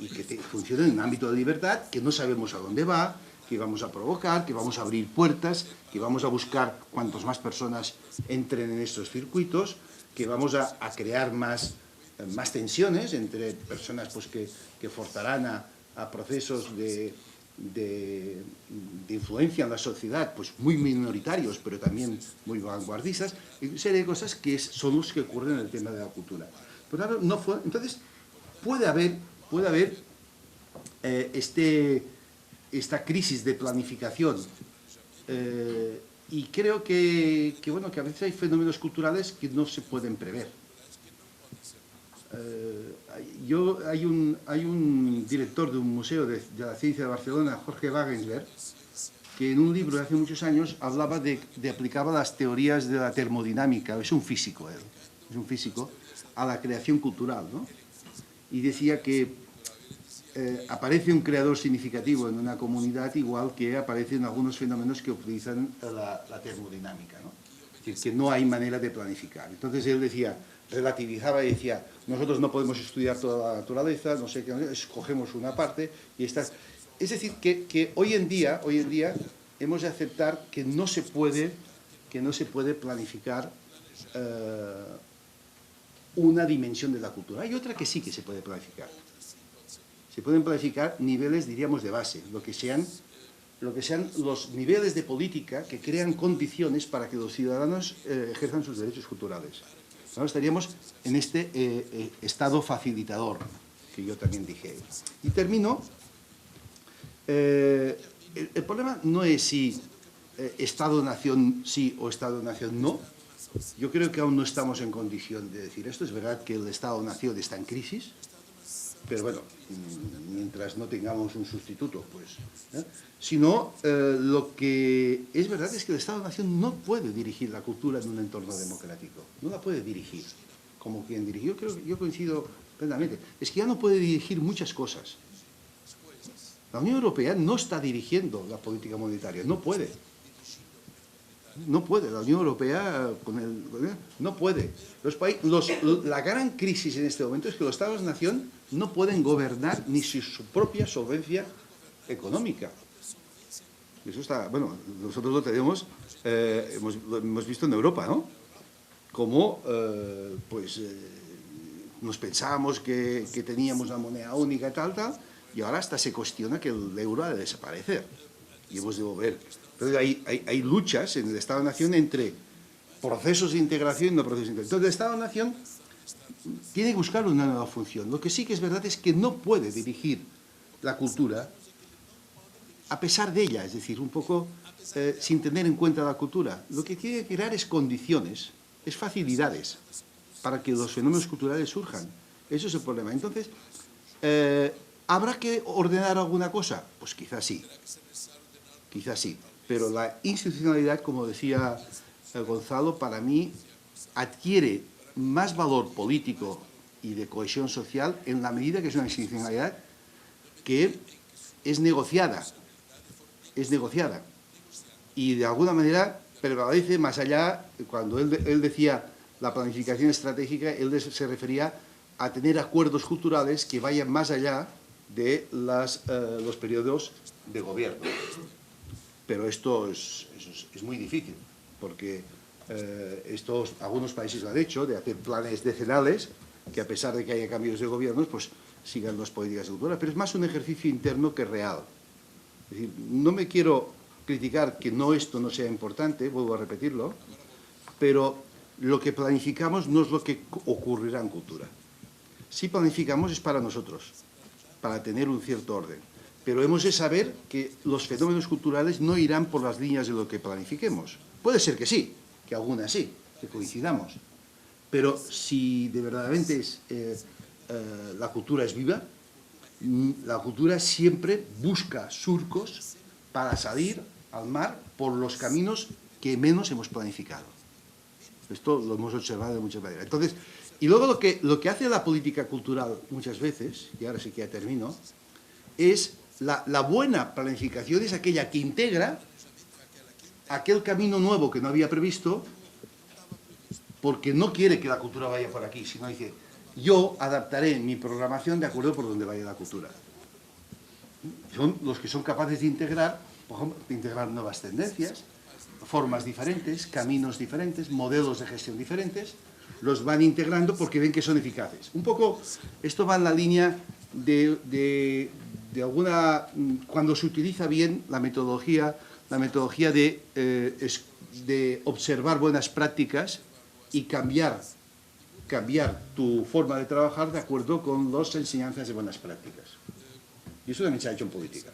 funcione en un ámbito de libertad, que no sabemos a dónde va, que vamos a provocar, que vamos a abrir puertas, que vamos a buscar cuantas más personas entren en estos circuitos, que vamos a crear más tensiones entre personas pues, que forzarán a procesos de influencia en la sociedad, pues muy minoritarios, pero también muy vanguardistas, y una serie de cosas que son los que ocurren en el tema de la cultura. Pero claro, no fue. Entonces, puede haber esta crisis de planificación, y creo que a veces hay fenómenos culturales que no se pueden prever. Hay un director de un museo de la ciencia de Barcelona, Jorge Wagensberg, que en un libro de hace muchos años aplicaba las teorías de la termodinámica, es un físico, a la creación cultural, ¿no? Y decía que aparece un creador significativo en una comunidad igual que aparecen algunos fenómenos que utilizan la termodinámica, ¿no? Es decir, que no hay manera de planificar. Entonces él relativizaba y decía, nosotros no podemos estudiar toda la naturaleza, no sé qué, escogemos una parte y está. Es decir, que hoy en día hemos de aceptar que no se puede planificar una dimensión de la cultura. Hay otra que sí que se puede planificar. Se pueden planificar niveles, diríamos, de base, lo que sean los niveles de política que crean condiciones para que los ciudadanos ejerzan sus derechos culturales. Ahora estaríamos en este estado facilitador, que yo también dije. Y termino. El problema no es si Estado-nación sí o Estado-nación no. Yo creo que aún no estamos en condición de decir esto. Es verdad que el Estado-nación está en crisis, pero bueno, mientras no tengamos un sustituto, pues. Sino, lo que es verdad es que el Estado-nación no puede dirigir la cultura en un entorno democrático. No la puede dirigir como quien dirige. Yo coincido plenamente. Es que ya no puede dirigir muchas cosas. La Unión Europea no está dirigiendo la política monetaria, no puede. No puede, la Unión Europea no puede. La gran crisis en este momento es que los Estados-nación no pueden gobernar ni su propia solvencia económica. Eso está, bueno, nosotros lo tenemos, lo hemos visto en Europa, ¿no? Como, nos pensábamos que teníamos una moneda única, tal, y ahora hasta se cuestiona que el euro ha de desaparecer. Y hemos de volver. Entonces hay luchas en el Estado-nación entre procesos de integración y no procesos de integración. Entonces el Estado-nación tiene que buscar una nueva función. Lo que sí que es verdad es que no puede dirigir la cultura a pesar de ella, es decir, un poco sin tener en cuenta la cultura. Lo que tiene que crear es condiciones, es facilidades para que los fenómenos culturales surjan. Eso es el problema. Entonces, ¿habrá que ordenar alguna cosa? Pues quizás sí. Quizás sí. Pero la institucionalidad, como decía Gonzalo, para mí adquiere más valor político y de cohesión social en la medida que es una institucionalidad que es negociada. Es negociada. Y de alguna manera prevalece más allá, cuando él decía la planificación estratégica, él se refería a tener acuerdos culturales que vayan más allá de los periodos de gobierno. Pero esto es muy difícil, porque algunos países lo han hecho, de hacer planes decenales, que a pesar de que haya cambios de gobiernos, pues sigan las políticas de cultura, pero es más un ejercicio interno que real. Es decir, no me quiero criticar que esto no sea importante, vuelvo a repetirlo, pero lo que planificamos no es lo que ocurrirá en cultura. Si planificamos es para nosotros, para tener un cierto orden. Pero hemos de saber que los fenómenos culturales no irán por las líneas de lo que planifiquemos. Puede ser que sí, que algunas sí, que coincidamos. Pero si de verdaderamente la cultura es viva, la cultura siempre busca surcos para salir al mar por los caminos que menos hemos planificado. Esto lo hemos observado de muchas maneras. Entonces, y luego lo que hace la política cultural muchas veces, y ahora sí que ya termino, es la buena planificación es aquella que integra aquel camino nuevo que no había previsto porque no quiere que la cultura vaya por aquí, sino dice, yo adaptaré mi programación de acuerdo por donde vaya la cultura. Son los que son capaces de integrar, por ejemplo, de integrar nuevas tendencias, formas diferentes, caminos diferentes, modelos de gestión diferentes, los van integrando porque ven que son eficaces. Un poco, esto va en la línea de alguna, cuando se utiliza bien la metodología de observar buenas prácticas y cambiar tu forma de trabajar de acuerdo con las enseñanzas de buenas prácticas. Y eso también se ha hecho en política.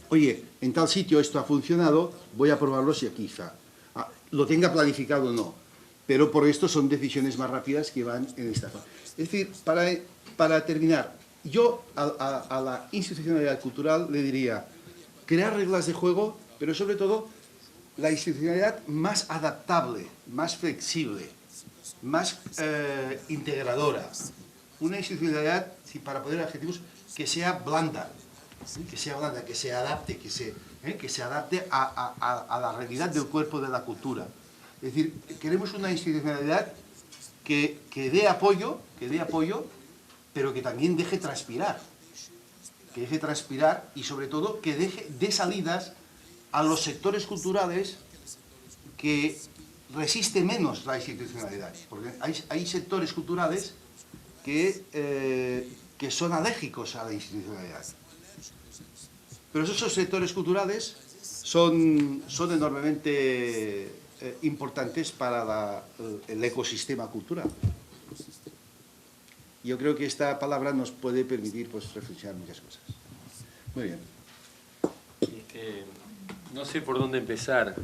Oye, en tal sitio esto ha funcionado, voy a probarlo si aquí quizá lo tenga planificado o no. Pero por esto son decisiones más rápidas que van en esta fase. Es decir, para terminar, yo a la institucionalidad cultural le diría crear reglas de juego, pero sobre todo la institucionalidad más adaptable, más flexible, más integradora. Una institucionalidad, para poner adjetivos, que sea blanda, que se adapte, que se adapte a la realidad del cuerpo de la cultura. Es decir, queremos una institucionalidad que dé apoyo, pero que también deje transpirar. Que deje transpirar y, sobre todo, que dé salidas a los sectores culturales que resisten menos la institucionalidad. Porque hay sectores culturales que son alérgicos a la institucionalidad. Pero esos sectores culturales son enormemente importantes para el ecosistema cultural. Yo creo que esta palabra nos puede permitir reflexionar muchas cosas. Muy bien. No sé por dónde empezar.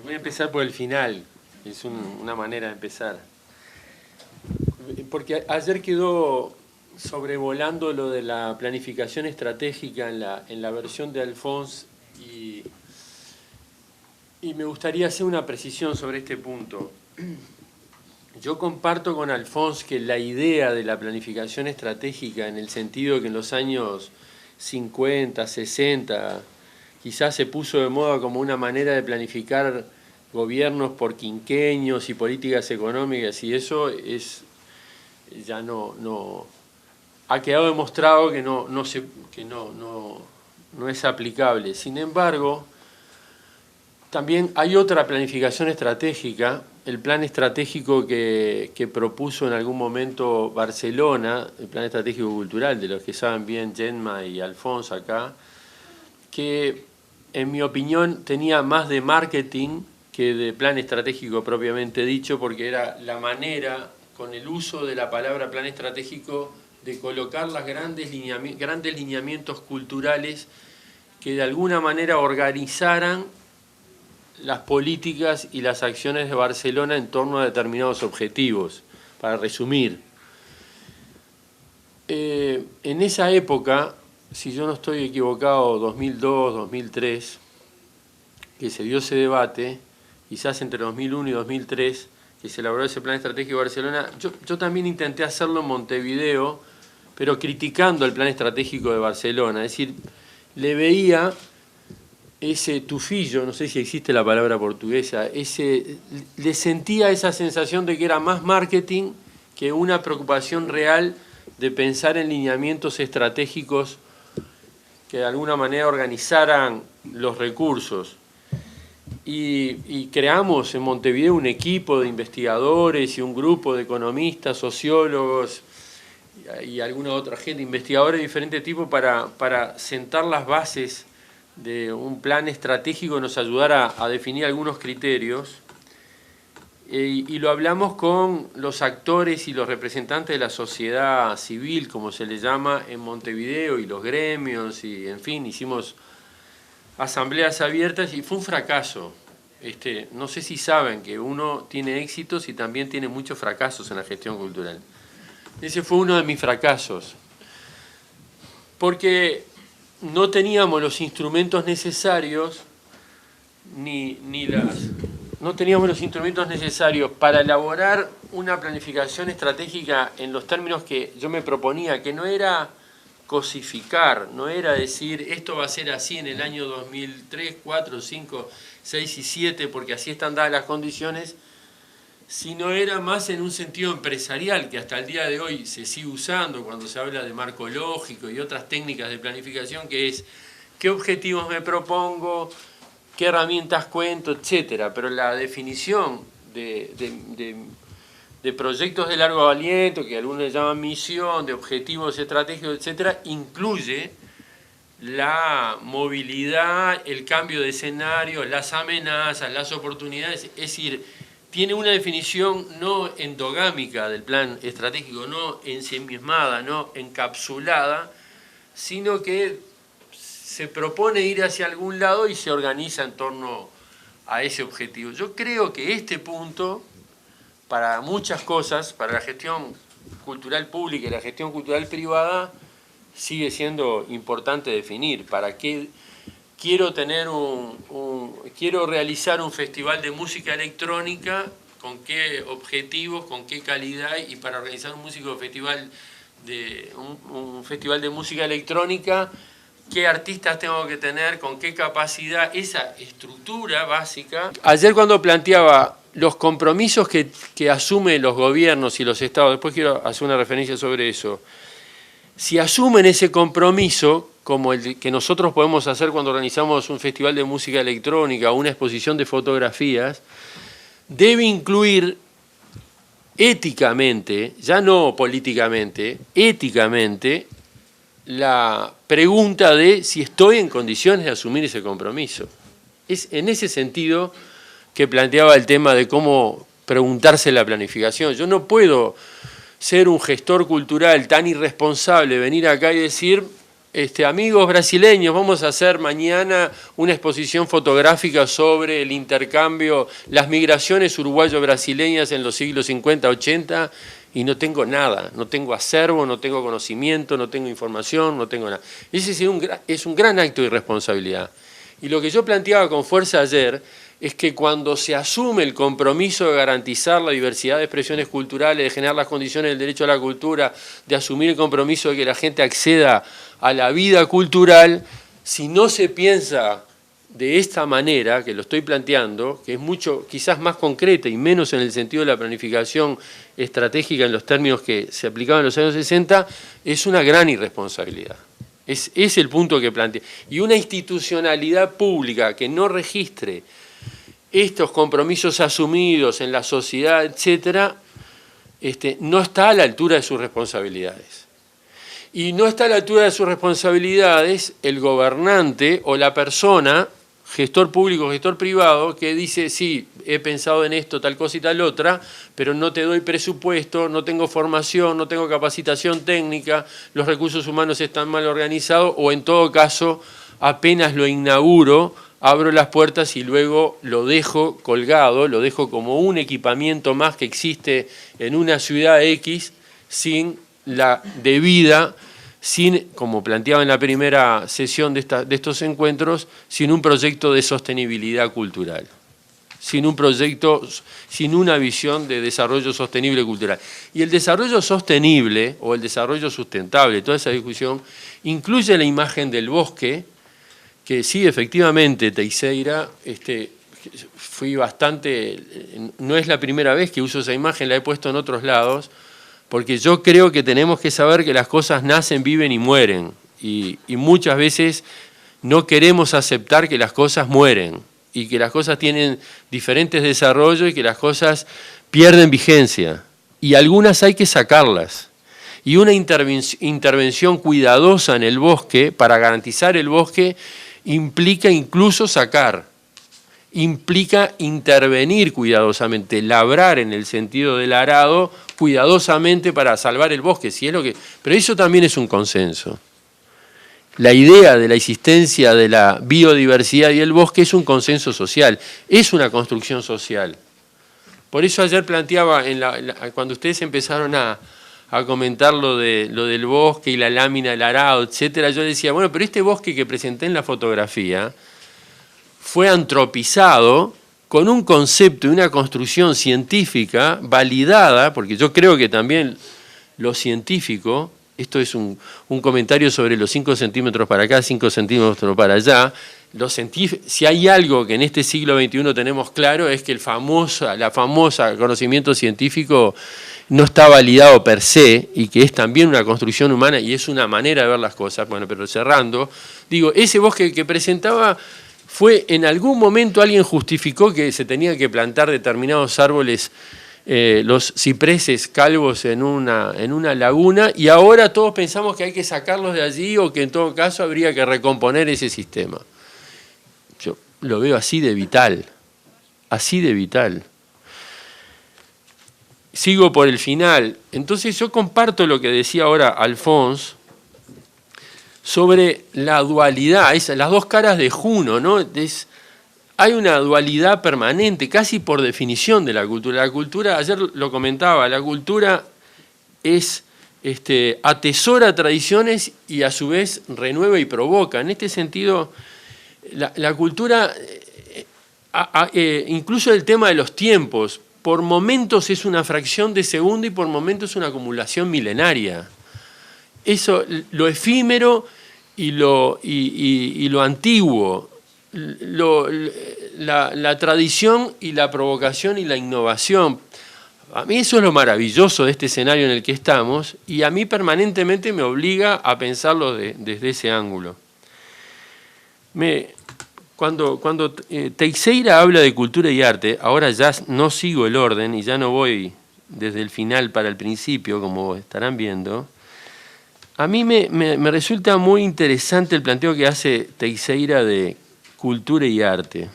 Voy a empezar por el final. Es una manera de empezar. Porque ayer quedó sobrevolando lo de la planificación estratégica en la versión de Alfons y me gustaría hacer una precisión sobre este punto. Yo comparto con Alfons que la idea de la planificación estratégica, en el sentido que en los años 50, 60, quizás se puso de moda como una manera de planificar gobiernos por quinquenios y políticas económicas, y eso ya no ha quedado demostrado que no es aplicable. Sin embargo, también hay otra planificación estratégica, el plan estratégico que propuso en algún momento Barcelona, el plan estratégico cultural, de los que saben bien Gemma y Alfons acá, que en mi opinión tenía más de marketing que de plan estratégico propiamente dicho, porque era la manera, con el uso de la palabra plan estratégico, de colocar los grandes lineamientos culturales que de alguna manera organizaran las políticas y las acciones de Barcelona en torno a determinados objetivos. para resumir. En esa época, si yo no estoy equivocado, 2002, 2003, que se dio ese debate, quizás entre 2001 y 2003, que se elaboró ese plan estratégico de Barcelona, yo también intenté hacerlo en Montevideo, pero criticando el plan estratégico de Barcelona. Es decir, le veía ese tufillo, no sé si existe la palabra portuguesa, le sentía esa sensación de que era más marketing que una preocupación real de pensar en lineamientos estratégicos que de alguna manera organizaran los recursos. Y creamos en Montevideo un equipo de investigadores y un grupo de economistas, sociólogos y alguna otra gente, investigadores de diferentes tipos para sentar las bases de un plan estratégico que nos ayudara a definir algunos criterios. Y lo hablamos con los actores y los representantes de la sociedad civil, como se le llama en Montevideo, y los gremios, y en fin, hicimos asambleas abiertas y fue un fracaso. No sé si saben que uno tiene éxitos y también tiene muchos fracasos en la gestión cultural. Ese fue uno de mis fracasos, porque no teníamos los instrumentos necesarios no teníamos los instrumentos necesarios para elaborar una planificación estratégica en los términos que yo me proponía, que no era cosificar, no era decir esto va a ser así en el año 2003, 4, 5, 6 y 7, porque así están dadas las condiciones, sino era más en un sentido empresarial, que hasta el día de hoy se sigue usando cuando se habla de marco lógico y otras técnicas de planificación, que es qué objetivos me propongo, qué herramientas cuento, etcétera. Pero la definición de proyectos de largo aliento, que algunos llaman misión, de objetivos estratégicos, etcétera, incluye la movilidad, el cambio de escenario, las amenazas, las oportunidades, es decir, tiene una definición no endogámica del plan estratégico, no ensimismada, no encapsulada, sino que se propone ir hacia algún lado y se organiza en torno a ese objetivo. Yo creo que este punto, para muchas cosas, para la gestión cultural pública y la gestión cultural privada, sigue siendo importante definir. ¿Para qué quiero quiero realizar un festival de música electrónica? ¿Con qué objetivos? ¿Con qué calidad? Y para organizar un festival de música electrónica, ¿qué artistas tengo que tener? ¿Con qué capacidad? Esa estructura básica. Ayer cuando planteaba los compromisos que asumen los gobiernos y los estados, después quiero hacer una referencia sobre eso, si asumen ese compromiso, como el que nosotros podemos hacer cuando organizamos un festival de música electrónica o una exposición de fotografías, debe incluir éticamente, ya no políticamente, éticamente, la pregunta de si estoy en condiciones de asumir ese compromiso. Es en ese sentido que planteaba el tema de cómo preguntarse la planificación. Yo no puedo ser un gestor cultural tan irresponsable, venir acá y decir, amigos brasileños, vamos a hacer mañana una exposición fotográfica sobre el intercambio, las migraciones uruguayo-brasileñas en los siglos 50-80, y no tengo nada, no tengo acervo, no tengo conocimiento, no tengo información, no tengo nada. Ese es un gran acto de irresponsabilidad. Y lo que yo planteaba con fuerza ayer es que cuando se asume el compromiso de garantizar la diversidad de expresiones culturales, de generar las condiciones del derecho a la cultura, de asumir el compromiso de que la gente acceda a la vida cultural, si no se piensa de esta manera, que lo estoy planteando, que es mucho, quizás más concreta y menos en el sentido de la planificación estratégica en los términos que se aplicaban en los años 60, es una gran irresponsabilidad. Es el punto que plantea. Y una institucionalidad pública que no registre estos compromisos asumidos en la sociedad, etcétera, no está a la altura de sus responsabilidades. Y no está a la altura de sus responsabilidades el gobernante o la persona, gestor público, gestor privado, que dice, sí, he pensado en esto, tal cosa y tal otra, pero no te doy presupuesto, no tengo formación, no tengo capacitación técnica, los recursos humanos están mal organizados, o en todo caso apenas lo inauguro, abro las puertas y luego lo dejo colgado, lo dejo como un equipamiento más que existe en una ciudad X sin la debida, sin, como planteaba en la primera sesión de estos encuentros, sin un proyecto de sostenibilidad cultural, sin un proyecto, sin una visión de desarrollo sostenible cultural. Y el desarrollo sostenible o el desarrollo sustentable, toda esa discusión, incluye la imagen del bosque, que sí, efectivamente, Teixeira, fui bastante, no es la primera vez que uso esa imagen, la he puesto en otros lados, porque yo creo que tenemos que saber que las cosas nacen, viven y mueren, y muchas veces no queremos aceptar que las cosas mueren, y que las cosas tienen diferentes desarrollos y que las cosas pierden vigencia, y algunas hay que sacarlas. Y una intervención cuidadosa en el bosque, para garantizar el bosque, implica incluso sacar, implica intervenir cuidadosamente, labrar en el sentido del arado cuidadosamente para salvar el bosque, si es lo que. Pero eso también es un consenso. La idea de la existencia de la biodiversidad y el bosque es un consenso social, es una construcción social. Por eso ayer planteaba, cuando ustedes empezaron a comentar lo del bosque y la lámina del arado, etcétera, yo decía, bueno, pero este bosque que presenté en la fotografía fue antropizado con un concepto y una construcción científica validada, porque yo creo que también lo científico, esto es un comentario sobre los 5 centímetros para acá, 5 centímetros para allá, si hay algo que en este siglo XXI tenemos claro es que la famosa conocimiento científico no está validado per se y que es también una construcción humana y es una manera de ver las cosas. Bueno, pero cerrando, digo, ese bosque que presentaba fue, en algún momento alguien justificó que se tenía que plantar determinados árboles, los cipreses calvos en una laguna, y ahora todos pensamos que hay que sacarlos de allí o que en todo caso habría que recomponer ese sistema. Yo lo veo así de vital, así de vital. Sigo por el final. Entonces yo comparto lo que decía ahora Alfons sobre la dualidad, las dos caras de Juno, ¿no? Hay una dualidad permanente, casi por definición de la cultura. La cultura, ayer lo comentaba, la cultura atesora tradiciones y a su vez renueva y provoca. En este sentido, la cultura, incluso el tema de los tiempos, por momentos es una fracción de segundo y por momentos es una acumulación milenaria. Eso, lo efímero y lo antiguo, la tradición y la provocación y la innovación. A mí eso es lo maravilloso de este escenario en el que estamos y a mí permanentemente me obliga a pensarlo desde ese ángulo. Cuando Teixeira habla de cultura y arte, ahora ya no sigo el orden y ya no voy desde el final para el principio, como estarán viendo. A mí me resulta muy interesante el planteo que hace Teixeira de cultura y arte.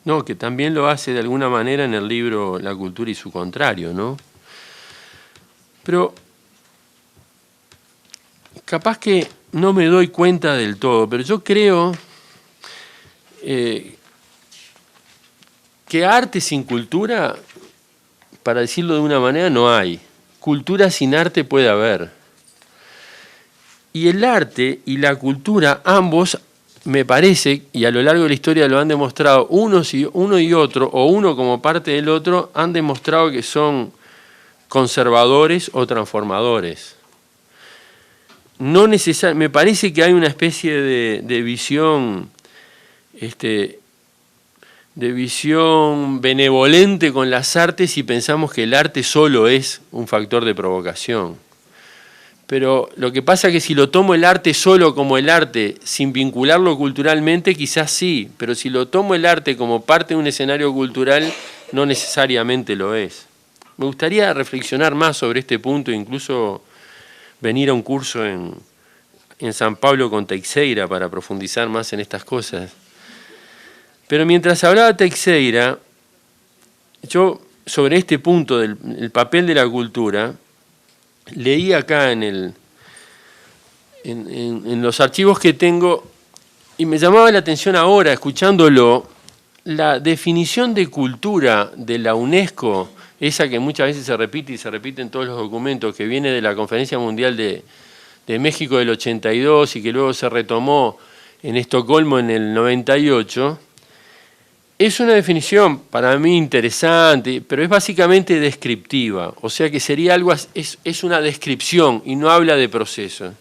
No, que también lo hace de alguna manera en el libro La cultura y su contrario, ¿no? Pero capaz que no me doy cuenta del todo, pero yo creo que arte sin cultura, para decirlo de una manera, no hay. Cultura sin arte puede haber. Y el arte y la cultura, ambos, me parece, y a lo largo de la historia lo han demostrado, uno y otro, o uno como parte del otro, han demostrado que son conservadores o transformadores. No me parece que hay una especie de visión, de visión benevolente con las artes y pensamos que el arte solo es un factor de provocación. Pero lo que pasa es que si lo tomo el arte solo como el arte, sin vincularlo culturalmente, quizás sí, pero si lo tomo el arte como parte de un escenario cultural, no necesariamente lo es. Me gustaría reflexionar más sobre este punto, incluso venir a un curso en San Pablo con Teixeira para profundizar más en estas cosas. Pero mientras hablaba Teixeira, yo sobre este punto del papel de la cultura, leí acá en los archivos que tengo Y me llamaba la atención ahora, escuchándolo, la definición de cultura de la UNESCO, esa que muchas veces se repite y se repite en todos los documentos, que viene de la Conferencia Mundial de México del 82 y que luego se retomó en Estocolmo en el 98, es una definición para mí interesante, pero es básicamente descriptiva, o sea que sería algo, es una descripción y no habla de procesos.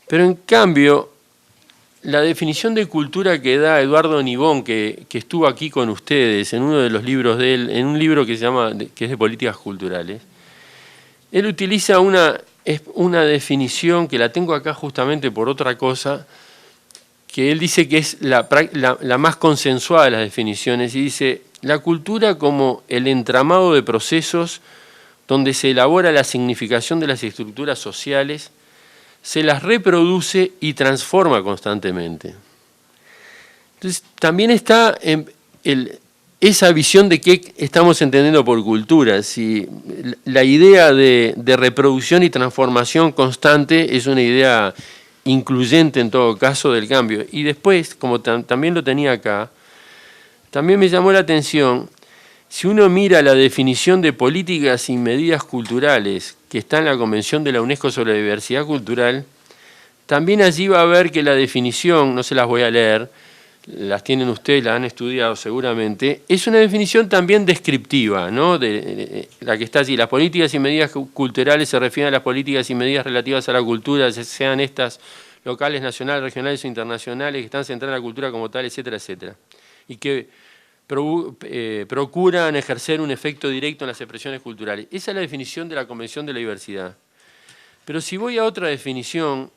Pero en cambio, la definición de cultura que da Eduardo Nibón, que estuvo aquí con ustedes en uno de los libros de él, en un libro que se llama, que es de políticas culturales, él utiliza una definición que la tengo acá justamente por otra cosa, que él dice que es la más consensuada de las definiciones, y dice, la cultura como el entramado de procesos donde se elabora la significación de las estructuras sociales, se las reproduce y transforma constantemente. Entonces, también está esa visión de qué estamos entendiendo por cultura. Si la idea de reproducción y transformación constante es una idea incluyente en todo caso del cambio. Y después, como también lo tenía acá, también me llamó la atención, si uno mira la definición de políticas y medidas culturales que está en la Convención de la UNESCO sobre la diversidad cultural, también allí va a ver que la definición, no se las voy a leer, las tienen ustedes, las han estudiado seguramente, es una definición también descriptiva, ¿no? de la que está allí. Las políticas y medidas culturales se refieren a las políticas y medidas relativas a la cultura, sean estas locales, nacionales, regionales o internacionales, que están centradas en la cultura como tal, etcétera, etcétera. Y que procuran ejercer un efecto directo en las expresiones culturales. Esa es la definición de la Convención de la Diversidad. Pero si voy a otra definición,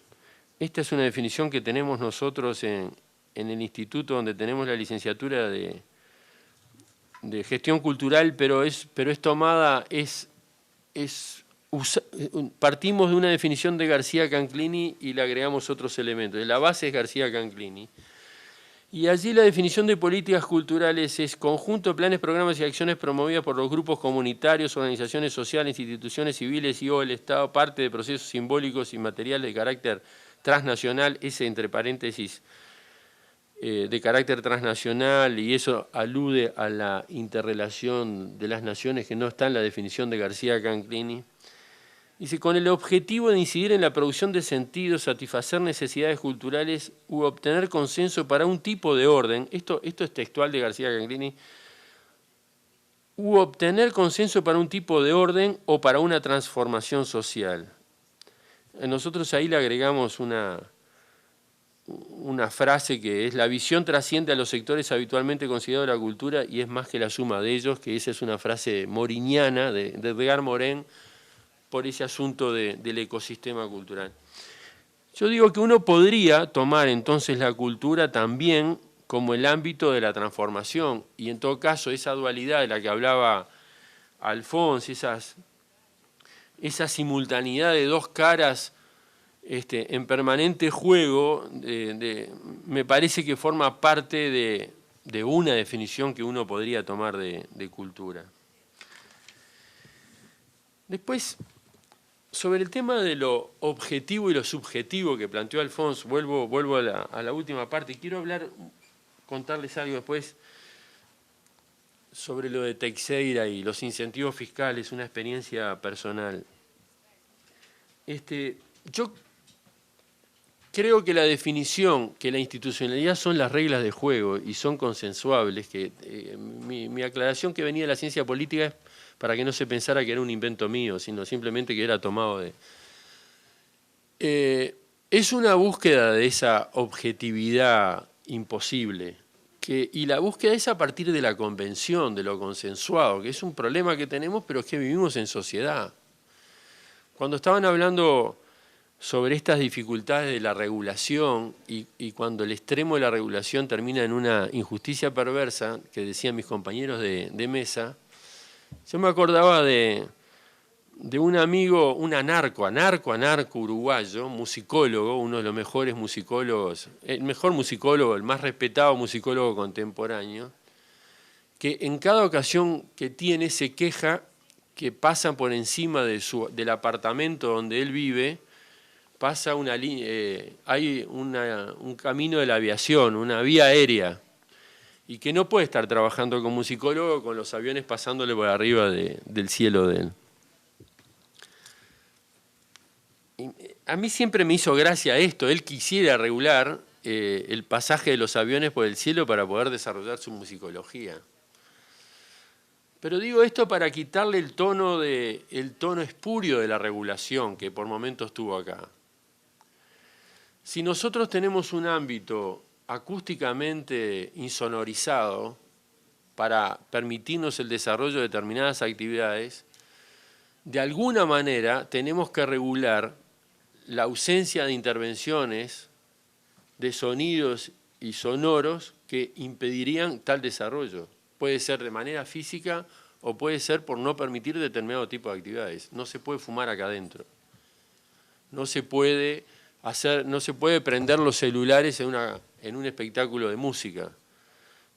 esta es una definición que tenemos nosotros en el instituto donde tenemos la licenciatura de gestión cultural, pero es tomada, partimos de una definición de García Canclini y le agregamos otros elementos. La base es García Canclini. Y allí la definición de políticas culturales es conjunto de planes, programas y acciones promovidas por los grupos comunitarios, organizaciones sociales, instituciones civiles y o el Estado, parte de procesos simbólicos y materiales de carácter transnacional, ese entre paréntesis, de carácter transnacional, y eso alude a la interrelación de las naciones que no está en la definición de García Canclini. Dice, con el objetivo de incidir en la producción de sentidos, satisfacer necesidades culturales u obtener consenso para un tipo de orden, esto es textual de García Canclini, u obtener consenso para un tipo de orden o para una transformación social. Nosotros ahí le agregamos una frase que es: la visión trasciende a los sectores habitualmente considerados de la cultura y es más que la suma de ellos, que esa es una frase moriniana de Edgar Morin, por ese asunto del ecosistema cultural. Yo digo que uno podría tomar entonces la cultura también como el ámbito de la transformación, y en todo caso esa dualidad de la que hablaba Alfons, esa simultaneidad de dos caras en permanente juego, me parece que forma parte de una definición que uno podría tomar de cultura. Después, sobre el tema de lo objetivo y lo subjetivo que planteó Alfons, vuelvo a la última parte y quiero contarles algo después sobre lo de Teixeira y los incentivos fiscales, una experiencia personal. Yo creo que la definición, que la institucionalidad son las reglas de juego y son consensuables, que mi aclaración que venía de la ciencia política es para que no se pensara que era un invento mío, sino simplemente que era tomado de... es una búsqueda de esa objetividad imposible, y la búsqueda es a partir de la convención, de lo consensuado, que es un problema que tenemos, pero es que vivimos en sociedad. Cuando estaban hablando sobre estas dificultades de la regulación y cuando el extremo de la regulación termina en una injusticia perversa, que decían mis compañeros de mesa, yo me acordaba de un amigo, un anarco uruguayo, musicólogo, uno de los mejores musicólogos, el mejor musicólogo, el más respetado musicólogo contemporáneo, que en cada ocasión que tiene se queja que pasan por encima del apartamento donde él vive pasa hay un camino de la aviación, una vía aérea, y que no puede estar trabajando como musicólogo con los aviones pasándole por arriba del cielo de él. A mí siempre me hizo gracia esto, él quisiera regular el pasaje de los aviones por el cielo para poder desarrollar su musicología. Pero digo esto para quitarle el tono espurio de la regulación que por momentos tuvo acá. Si nosotros tenemos un ámbito acústicamente insonorizado para permitirnos el desarrollo de determinadas actividades, de alguna manera tenemos que regular la ausencia de intervenciones de sonidos y sonoros que impedirían tal desarrollo. Puede ser de manera física o puede ser por no permitir determinado tipo de actividades. No se puede fumar acá adentro. No se puede prender los celulares en un espectáculo de música.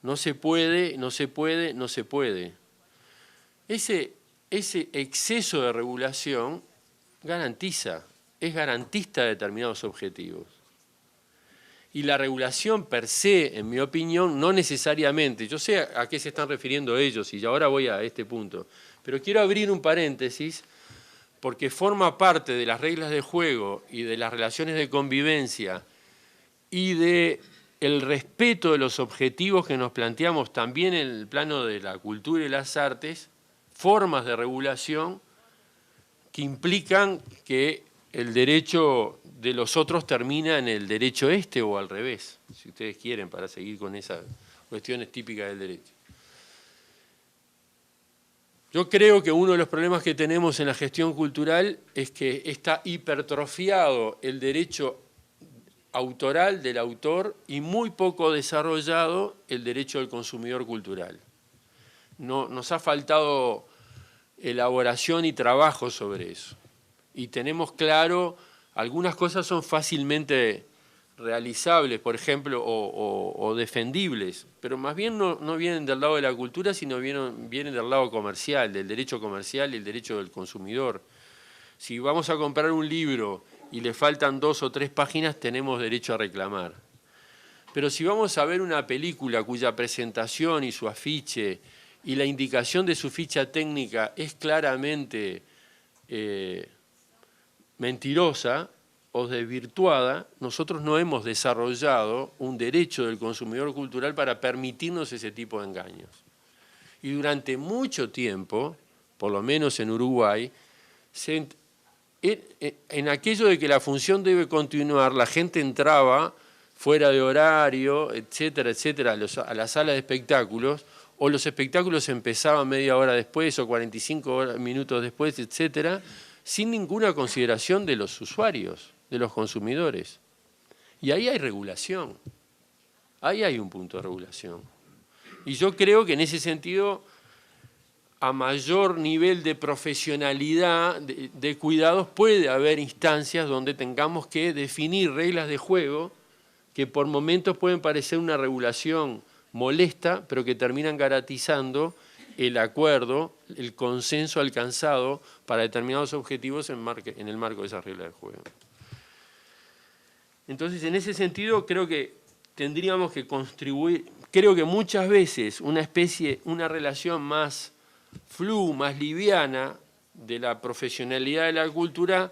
No se puede. Ese exceso de regulación es garantista de determinados objetivos. Y la regulación per se, en mi opinión, no necesariamente, yo sé a qué se están refiriendo ellos y ahora voy a este punto, pero quiero abrir un paréntesis porque forma parte de las reglas de juego y de las relaciones de convivencia y del respeto de los objetivos que nos planteamos también en el plano de la cultura y las artes, formas de regulación que implican que el derecho de los otros termina en el derecho este o al revés, si ustedes quieren, para seguir con esas cuestiones típicas del derecho. Yo creo que uno de los problemas que tenemos en la gestión cultural es que está hipertrofiado el derecho autoral del autor y muy poco desarrollado el derecho del consumidor cultural. Nos ha faltado elaboración y trabajo sobre eso. Y tenemos claro, algunas cosas son fácilmente realizables, por ejemplo, o defendibles, pero más bien no vienen del lado de la cultura, sino vienen del lado comercial, del derecho comercial y el derecho del consumidor. Si vamos a comprar un libro y le faltan 2 o 3 páginas, tenemos derecho a reclamar. Pero si vamos a ver una película cuya presentación y su afiche y la indicación de su ficha técnica es claramente mentirosa o desvirtuada, nosotros no hemos desarrollado un derecho del consumidor cultural para permitirnos ese tipo de engaños. Y durante mucho tiempo, por lo menos en Uruguay, en aquello de que la función debe continuar, la gente entraba fuera de horario, etcétera, etcétera, a la sala de espectáculos, o los espectáculos empezaban media hora después o 45 minutos después, etcétera, sin ninguna consideración de los usuarios, de los consumidores. Y ahí hay regulación, ahí hay un punto de regulación. Y yo creo que en ese sentido, a mayor nivel de profesionalidad, de cuidados, puede haber instancias donde tengamos que definir reglas de juego que por momentos pueden parecer una regulación molesta, pero que terminan garantizando el acuerdo, el consenso alcanzado para determinados objetivos en el marco de esas reglas de juego. Entonces, en ese sentido, creo que tendríamos que contribuir, creo que muchas veces una relación más más liviana de la profesionalidad de la cultura,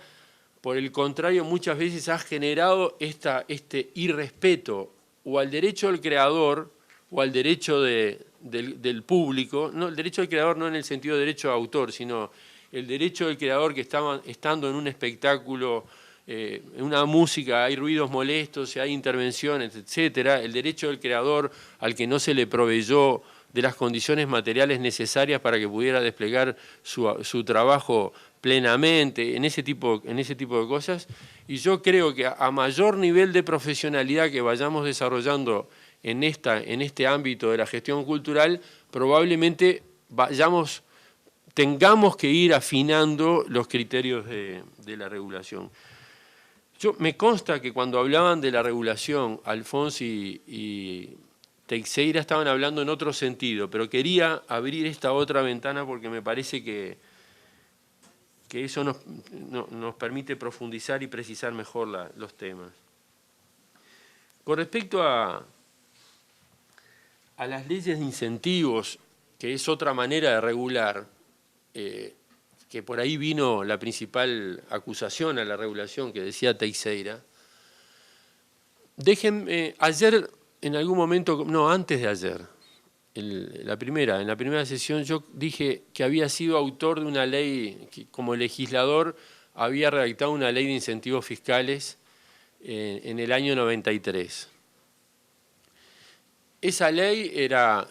por el contrario, muchas veces ha generado este irrespeto o al derecho del creador o al derecho del público, no, el derecho del creador no en el sentido de derecho de autor, sino el derecho del creador que estando en un espectáculo, en una música, hay ruidos molestos, hay intervenciones, etcétera, el derecho del creador al que no se le proveyó de las condiciones materiales necesarias para que pudiera desplegar su trabajo plenamente, en ese tipo de cosas. Y yo creo que a mayor nivel de profesionalidad que vayamos desarrollando en este ámbito de la gestión cultural, probablemente tengamos que ir afinando los criterios de la regulación. Me consta que cuando hablaban de la regulación, Alfonsi y Teixeira estaban hablando en otro sentido, pero quería abrir esta otra ventana porque me parece que que eso nos permite profundizar y precisar mejor los temas. Con respecto a las leyes de incentivos, que es otra manera de regular, que por ahí vino la principal acusación a la regulación que decía Teixeira. Déjenme, ayer en algún momento, no, antes de ayer, en la primera sesión yo dije que había sido autor de una ley, que como legislador había redactado una ley de incentivos fiscales en el año 93. Esa ley era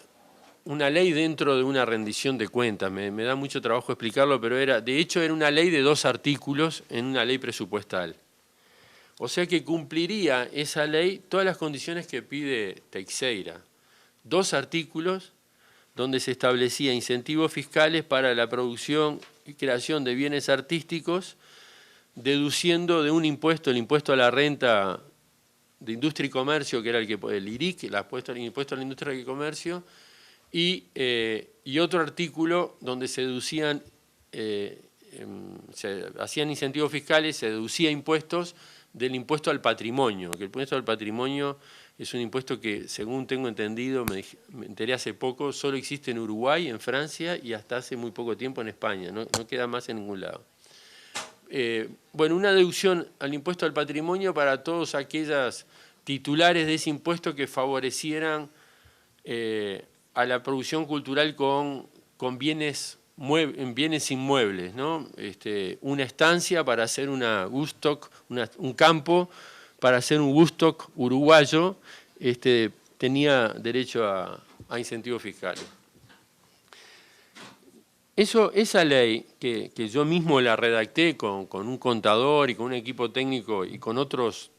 una ley dentro de una rendición de cuentas, me da mucho trabajo explicarlo, pero de hecho era una ley de 2 artículos en una ley presupuestal. O sea que cumpliría esa ley todas las condiciones que pide Teixeira. 2 artículos donde se establecía incentivos fiscales para la producción y creación de bienes artísticos, deduciendo de un impuesto, el impuesto a la renta de industria y comercio, que era el IRIC, el impuesto a la industria y comercio, y otro artículo donde se deducían, se hacían incentivos fiscales, se deducía impuestos del impuesto al patrimonio, que el impuesto al patrimonio es un impuesto que, según tengo entendido, me enteré hace poco, solo existe en Uruguay, en Francia y hasta hace muy poco tiempo en España, no queda más en ningún lado. Bueno, una deducción al impuesto al patrimonio para todos aquellos titulares de ese impuesto que favorecieran a la producción cultural con bienes inmuebles, ¿no? Una estancia para hacer una Woodstock, un campo para hacer un Woodstock uruguayo, tenía derecho a incentivos fiscales. Esa ley, que yo mismo la redacté con un contador y con un equipo técnico y con otros.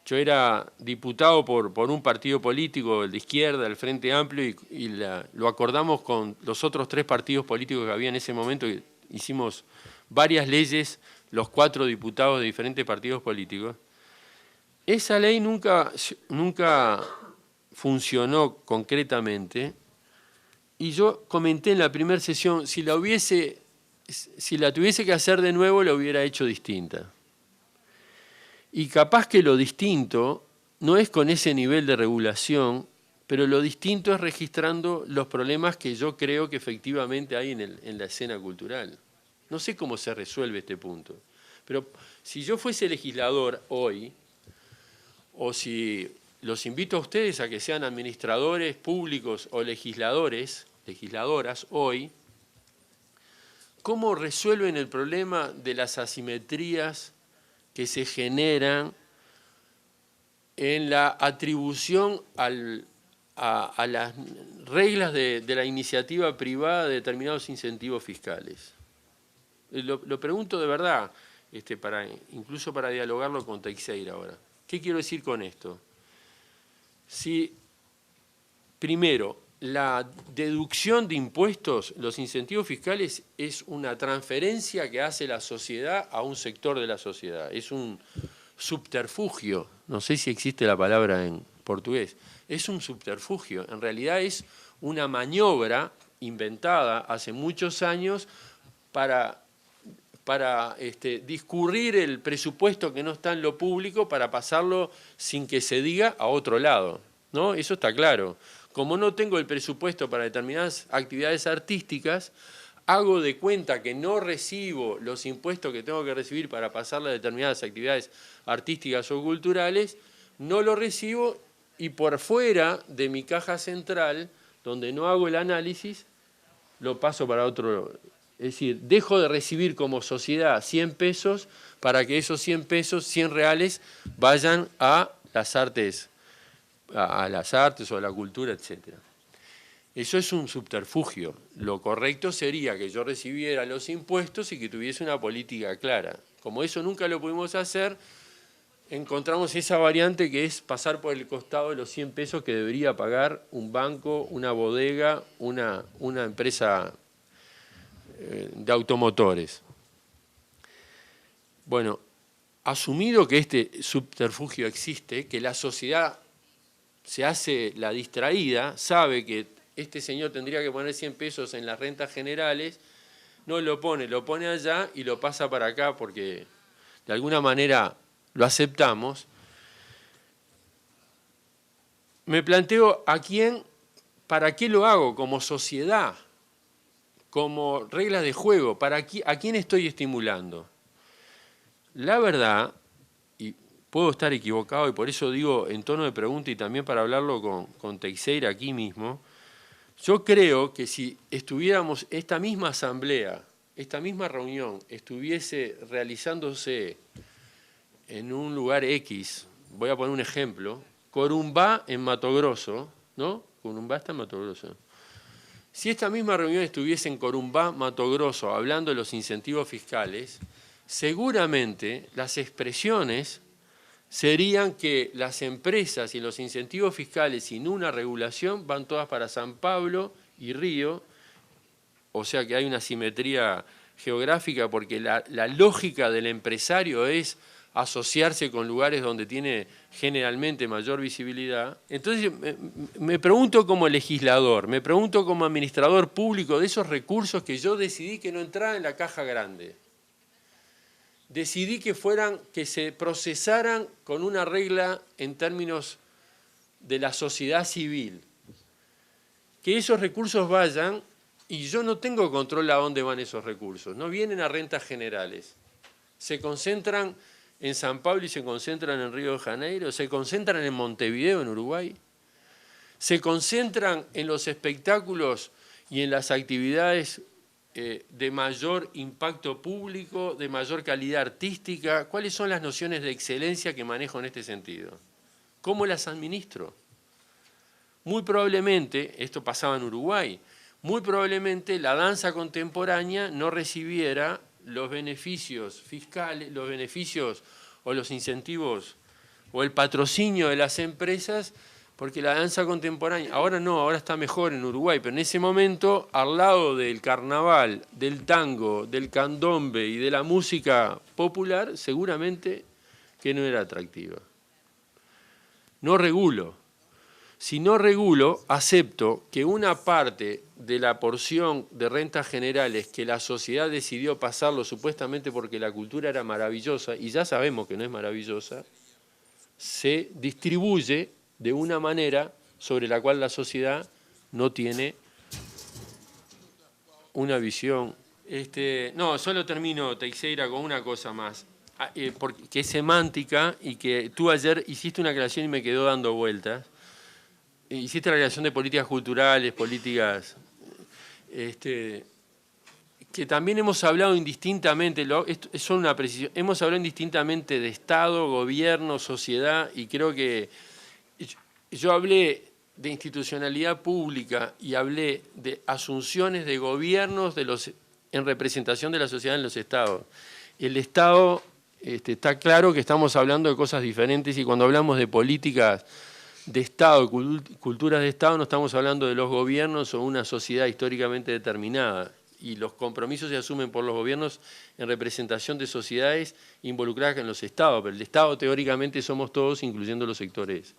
Yo era diputado por un partido político, el de izquierda, el Frente Amplio, y lo acordamos con los otros 3 partidos políticos que había en ese momento. Hicimos varias leyes, los 4 diputados de diferentes partidos políticos. Esa ley nunca funcionó concretamente, y yo comenté en la primera sesión, si la tuviese que hacer de nuevo, la hubiera hecho distinta. Y capaz que lo distinto no es con ese nivel de regulación, pero lo distinto es registrando los problemas que yo creo que efectivamente hay en la escena cultural. No sé cómo se resuelve este punto, pero si yo fuese legislador hoy, o si los invito a ustedes a que sean administradores públicos o legisladoras hoy, ¿cómo resuelven el problema de las asimetrías que se generan en la atribución a las reglas de la iniciativa privada de determinados incentivos fiscales? Lo pregunto de verdad, incluso para dialogarlo con Teixeira ahora. ¿Qué quiero decir con esto? Si, primero, la deducción de impuestos, los incentivos fiscales, es una transferencia que hace la sociedad a un sector de la sociedad. Es un subterfugio, no sé si existe la palabra en portugués, es un subterfugio. En realidad es una maniobra inventada hace muchos años para discurrir el presupuesto que no está en lo público para pasarlo sin que se diga a otro lado, ¿no? Eso está claro. Como no tengo el presupuesto para determinadas actividades artísticas, hago de cuenta que no recibo los impuestos que tengo que recibir para pasarle a determinadas actividades artísticas o culturales, no lo recibo y por fuera de mi caja central, donde no hago el análisis, lo paso para otro. Es decir, dejo de recibir como sociedad 100 pesos para que esos 100 pesos, 100 reales, vayan a las artes o a la cultura, etc. Eso es un subterfugio. Lo correcto sería que yo recibiera los impuestos y que tuviese una política clara. Como eso nunca lo pudimos hacer, encontramos esa variante que es pasar por el costado de los 100 pesos que debería pagar un banco, una bodega, una empresa de automotores. Bueno, asumido que este subterfugio existe, que la sociedad se hace la distraída, sabe que este señor tendría que poner 100 pesos en las rentas generales, no lo pone allá y lo pasa para acá porque de alguna manera lo aceptamos. Me planteo para qué lo hago como sociedad, como reglas de juego, a quién estoy estimulando. La verdad, y puedo estar equivocado y por eso digo en tono de pregunta y también para hablarlo con Teixeira aquí mismo, yo creo que si estuviéramos, esta misma asamblea, esta misma reunión estuviese realizándose en un lugar X, voy a poner un ejemplo, Corumbá en Mato Grosso, ¿no? Corumbá está en Mato Grosso. Si esta misma reunión estuviese en Corumbá, Mato Grosso, hablando de los incentivos fiscales, seguramente las expresiones serían que las empresas y los incentivos fiscales sin una regulación van todas para San Pablo y Río, o sea que hay una simetría geográfica porque la lógica del empresario es asociarse con lugares donde tiene generalmente mayor visibilidad. Entonces me pregunto como legislador, me pregunto como administrador público de esos recursos que yo decidí que no entraran en la caja grande. Decidí que se procesaran con una regla en términos de la sociedad civil. Que esos recursos vayan, y yo no tengo control a dónde van esos recursos, no vienen a rentas generales. Se concentran en San Pablo y se concentran en Río de Janeiro, se concentran en Montevideo, en Uruguay, se concentran en los espectáculos y en las actividades de mayor impacto público, de mayor calidad artística. ¿Cuáles son las nociones de excelencia que manejo en este sentido? ¿Cómo las administro? Muy probablemente, esto pasaba en Uruguay, muy probablemente la danza contemporánea no recibiera los beneficios fiscales, los beneficios o los incentivos o el patrocinio de las empresas, porque la danza contemporánea, ahora no, ahora está mejor en Uruguay, pero en ese momento, al lado del carnaval, del tango, del candombe y de la música popular, seguramente que no era atractiva. No regulo. Si no regulo, acepto que una parte de la porción de rentas generales que la sociedad decidió pasarlo supuestamente porque la cultura era maravillosa, y ya sabemos que no es maravillosa, se distribuye de una manera sobre la cual la sociedad no tiene una visión. No, solo termino, Teixeira, con una cosa más, que es semántica y que tú ayer hiciste una aclaración y me quedó dando vueltas. Hiciste la relación de políticas culturales, políticas, que también hemos hablado indistintamente, son una precisión, hemos hablado indistintamente de Estado, gobierno, sociedad, y creo que yo hablé de institucionalidad pública y hablé de asunciones de gobiernos en representación de la sociedad en los Estados. El Estado, está claro que estamos hablando de cosas diferentes y cuando hablamos de políticas de Estado, culturas de Estado, no estamos hablando de los gobiernos o una sociedad históricamente determinada. Y los compromisos se asumen por los gobiernos en representación de sociedades involucradas en los Estados. Pero el Estado teóricamente somos todos, incluyendo los sectores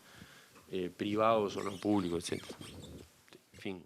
privados o los públicos, etc. En fin.